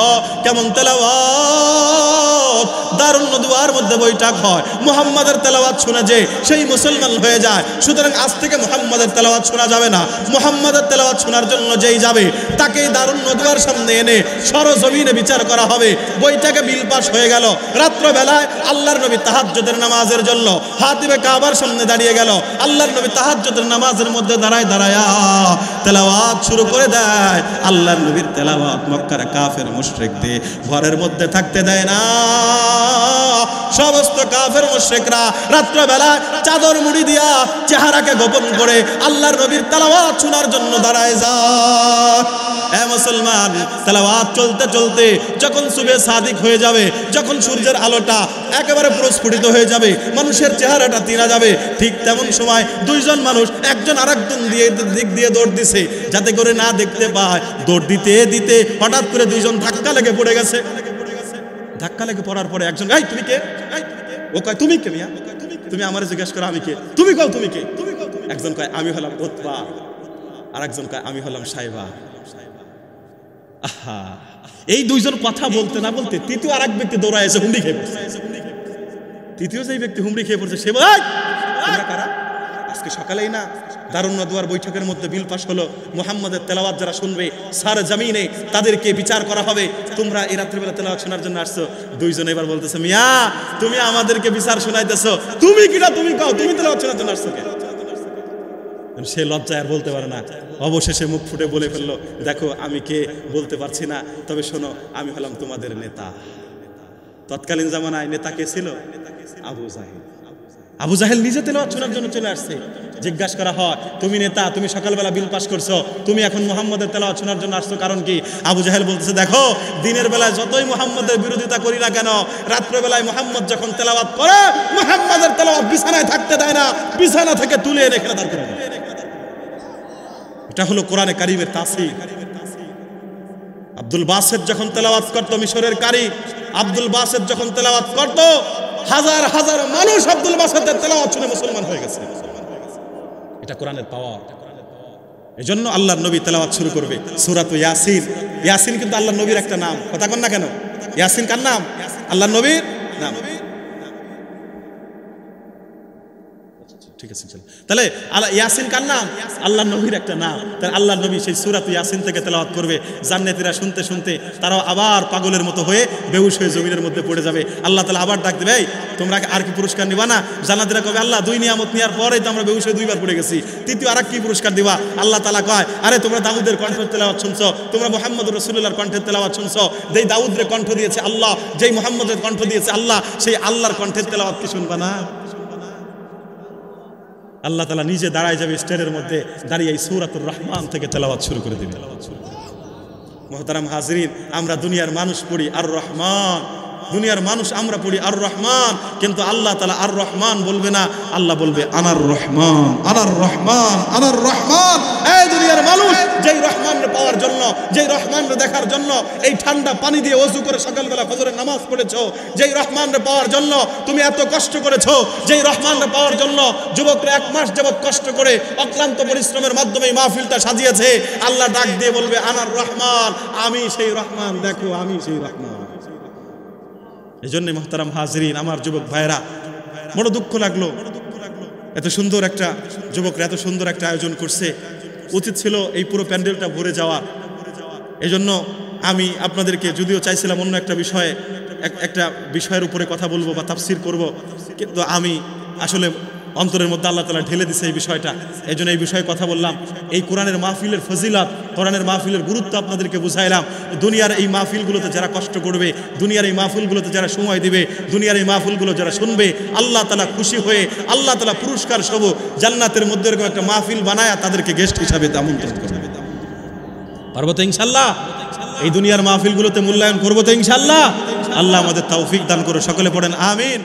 কেমন তেলাওয়াত! দারুন নদুয়ার মধ্যে বৈঠক হয়, মুহাম্মাদের তেলাওয়াত শোনা যে সেই মুসলমান হয়ে যায়। সুতরাং আজ থেকে মুহাম্মাদের তেলাওয়াত শোনা যাবে না। মুহাম্মাদের তেলাওয়াত শোনার জন্য যেই যাবে তাকেই দারুন নদুয়ার সামনে এনে সরজমিনে বিচার করা হবে। বইটাকে বিল পাস হয়ে গেল। রাত্রবেলায় আল্লাহর নবী তাহাজ্জুদের নামাজের জন্য হাতিবে কাবার সামনে দাঁড়িয়ে গেল। আল্লাহর নবী তাহাজ্জুদের নামাজের মধ্যে দাঁড়ায়া তেলাওয়াত শুরু করে দেয়। আল্লাহর নবীর তেলাওয়াত মক্কার কাফের মুশরিকদের ঘরের মধ্যে থাকতে দেয় না। সমস্ত কাফের মুশরিকরা রাত্রবেলা চাদর মুড়ি দিয়া চেহারাকে গোপন করে আল্লাহর নবীর তেলাওয়াত শোনার জন্য দাঁড়ায় যায়। এ মুসলমান, তেলাওয়াত চলতে চলতে যখন সুবে সাদিক হয়ে যাবে, যখন সূর্যের আলোটা একেবারে প্রস্ফুটিত হয়ে যাবে, মানুষের চেহারাটা তিনা যাবে, ঠিক তেমন সময় দুইজন মানুষ একজন আরেকজন দিক দিয়ে দৌড় দিছে যাতে করে না দেখতে পায়। দৌড় দিতে দিতে হঠাৎ করে দুইজন ধাক্কা লেগে পড়ে গেছে। ধাক্কা লেগে পড়ার পরে একজন, এই তুমি কে? ও কয় তুমি কে মিয়া? তুমি আমারে জিজ্ঞাসা করো আমি কে? তুমি কও তুমি কে? একজন কয় আমি হলাম উতবা, আর একজন কয় আমি হলাম সাইবা। আহা, এই দুইজন কথা বলতে না বলতে তৃতীয় আরেক ব্যক্তি দৌড়ায় এসে হুমড়ি খেয়ে পড়ছে। তৃতীয় যেই ব্যক্তি হুমড়ি খেয়ে পড়ছে সে বলে, তোমরা কারা? আজকে সকালেই না দারুন নদুয়ার বৈঠকের মধ্যে বিল পাস হলো, মুহাম্মাদের তেলাওয়াত যারা শুনবে সারা জমিনে তাদেরকে বিচার করা হবে। তোমরা এই রাত্রিবেলা তেলাওয়াত শোনার জন্য আসছো। দুইজন এবার বলতেছে, মিয়া তুমি আমাদেরকে বিচার শোনাইতেছো, তুমি কিনা? তুমি কও তুমি তেলাওয়াত শোনার জন্য আসছো কে? সে লজ্জায় আর বলতে পারে না। অবশেষে মুখ ফুটে বলে ফেললো, দেখো আমি কে বলতে পারছি না, তবে শোনো আমি হলাম তোমাদের নেতা। তৎকালীন জামানায় নেতা কে ছিল? আবু জাহেল। আবু জাহেল নিজে তেলাওয়াত শোনার জন্য চলে আসছে। জিজ্ঞাসা করা হয়, তুমি নেতা, তুমি সকালবেলা বিল পাস করছো, তুমি এখন মুহাম্মাদের তেলাওয়াত শোনার জন্য আসছো, কারণ কি? আবু জাহেল বলতেছে, দেখো দিনের বেলায় যতই মুহাম্মাদের বিরোধিতা করি না কেন, রাত্রেবেলায় মুহাম্মদ যখন তেলাওয়াত করে মুহাম্মাদের তেলাওয়াত বিছানায় থাকতে দেয় না, বিছানা থেকে তুলে এনে খেলা দাঁড় করে দেয়। এটা হলো কোরআনে কারিমের তাসির। আব্দুল বাসেত যখন তেলাওয়াত করতো, মিশরের কারি আব্দুল বাসেত যখন তেলাওয়াত করতো, হাজার হাজার মানুষ আব্দুল বাসেতের তেলাওয়াত শুনে মুসলমান হয়ে গেছে। এটা কোরআনের পাওয়ার। এজন্য আল্লাহর নবী তেলাওয়াত শুরু করবে সূরাত ইয়াসিন। ইয়াসিন কিন্তু আল্লাহর নবীর একটা নাম, কথা কন না কেন? ইয়াসিন কার নাম? আল্লাহর নবীর নাম। ঠিক আছে, চল তাহলে ইয়াসিন কার নাম? আল্লাহর নবীর একটা নাম। তাহলে আল্লাহর নবী সেই সূরাত ইয়াসিন থেকে তেলাওয়াত করবে। জান্নাতীরা শুনতে শুনতে তারাও আবার পাগলের মতো হয়ে বেহুশ হয়ে জমিনের মধ্যে পড়ে যাবে। আল্লাহ তাআলা আবার ডাক দেবে, এই তোমরা আর কি পুরস্কার নিবা না? জান্নাতীরা কবে, আল্লাহ দুই নিয়ামত নেওয়ার পরেই তো আমরা বেহুশ হয়ে দুইবার পড়ে গেছি, তৃতীয় আর কি পুরস্কার দিবা? আল্লাহ তাআলা কয়, আরে তোমরা দাউদের কণ্ঠের তেলাওয়াত শুনছো, তোমরা মুহাম্মদুর রাসূলুল্লাহর কণ্ঠের তেলাওয়াত শুনছো। যেই দাউদের কণ্ঠ দিয়েছে আল্লাহ, যেই মুহাম্মদের কণ্ঠ দিয়েছে আল্লাহ, সেই আল্লাহর কণ্ঠের তেলাওয়াত কি শুনবা না? আল্লাহ তাআলা নিজে দাঁড়ায় যাবে স্টেজের মধ্যে, দাঁড়িয়ে এই সূরাতুর রহমান থেকে তেলাওয়াত শুরু করে দিবে। মুহতারাম হাজরিন, আমরা দুনিয়ার মানুষ পড়ি আর রহমান, দুনিয়ার মানুষ আমরা পড়ি আর রহমান, কিন্তু আল্লাহ তাআলা আর রহমান বলবে না, আল্লাহ বলবে আনার রহমান, আনার রহমান, আনার রহমান। এই দুনিয়ার মানুষ যেই রহমানকে পাওয়ার জন্য, যেই রহমানকে দেখার জন্য এই ঠান্ডা পানি দিয়ে ওযু করে সকালবেলা ফজরের নামাজ পড়েছো, যেই রহমানকে পাওয়ার জন্য তুমি এত কষ্ট করেছো, যেই রহমানকে পাওয়ার জন্য যুবকরা 1 মাস যাবত কষ্ট করে অক্লান্ত পরিশ্রমের মাধ্যমে এই মাহফিলটা সাজিয়েছে, আল্লাহ ডাক দিয়ে বলবে আনার রহমান, আমি সেই রহমান, দেখো আমি সেই রহমান। এই জন্য মুহতারাম হাজরিন, আমার যুবক ভাইরা, বড় দুঃখ লাগলো এত সুন্দর একটা যুবকরা এত সুন্দর একটা আয়োজন করছে, উচিত ছিল এই পুরো প্যান্ডেলটা ভরে যাওয়া। এই জন্য আমি আপনাদেরকে, যদিও চাইছিলাম অন্য একটা বিষয়ে একটা বিষয়ের উপরে কথা বলবো বা তাফসির করব, কিন্তু আমি আসলে অন্তরের মধ্যে আল্লাহ তাআলা ঢেলে দিছে এই বিষয়টা, এই জন্য এই বিষয়ে কথা বললাম। এই কোরআনের মাহফিলের ফজিলত, কোরআনের মাহফিলের গুরুত্ব আপনাদেরকে বুঝাইলাম। দুনিয়ার এই মাহফিলগুলোতে যারা কষ্ট করবে, দুনিয়ার এই মাহফিলগুলোতে যারা সময় দিবে, দুনিয়ার এই মাহফিলগুলো যারা শুনবে, আল্লাহ তাআলা খুশি হয়ে আল্লাহ তাআলা পুরস্কার সহ জান্নাতের মধ্যে এরকম একটা মাহফিল বানায়া তাদেরকে গেস্ট হিসাবে আমন্ত্রণ করবে। পারবো তো ইনশাআল্লাহ? এই দুনিয়ার মাহফিলগুলোতে মূল্যায়ন করবো তো ইনশাআল্লাহ? আল্লাহ আমাদের তৌফিক দান করো, সকলে পড়েন আমিন।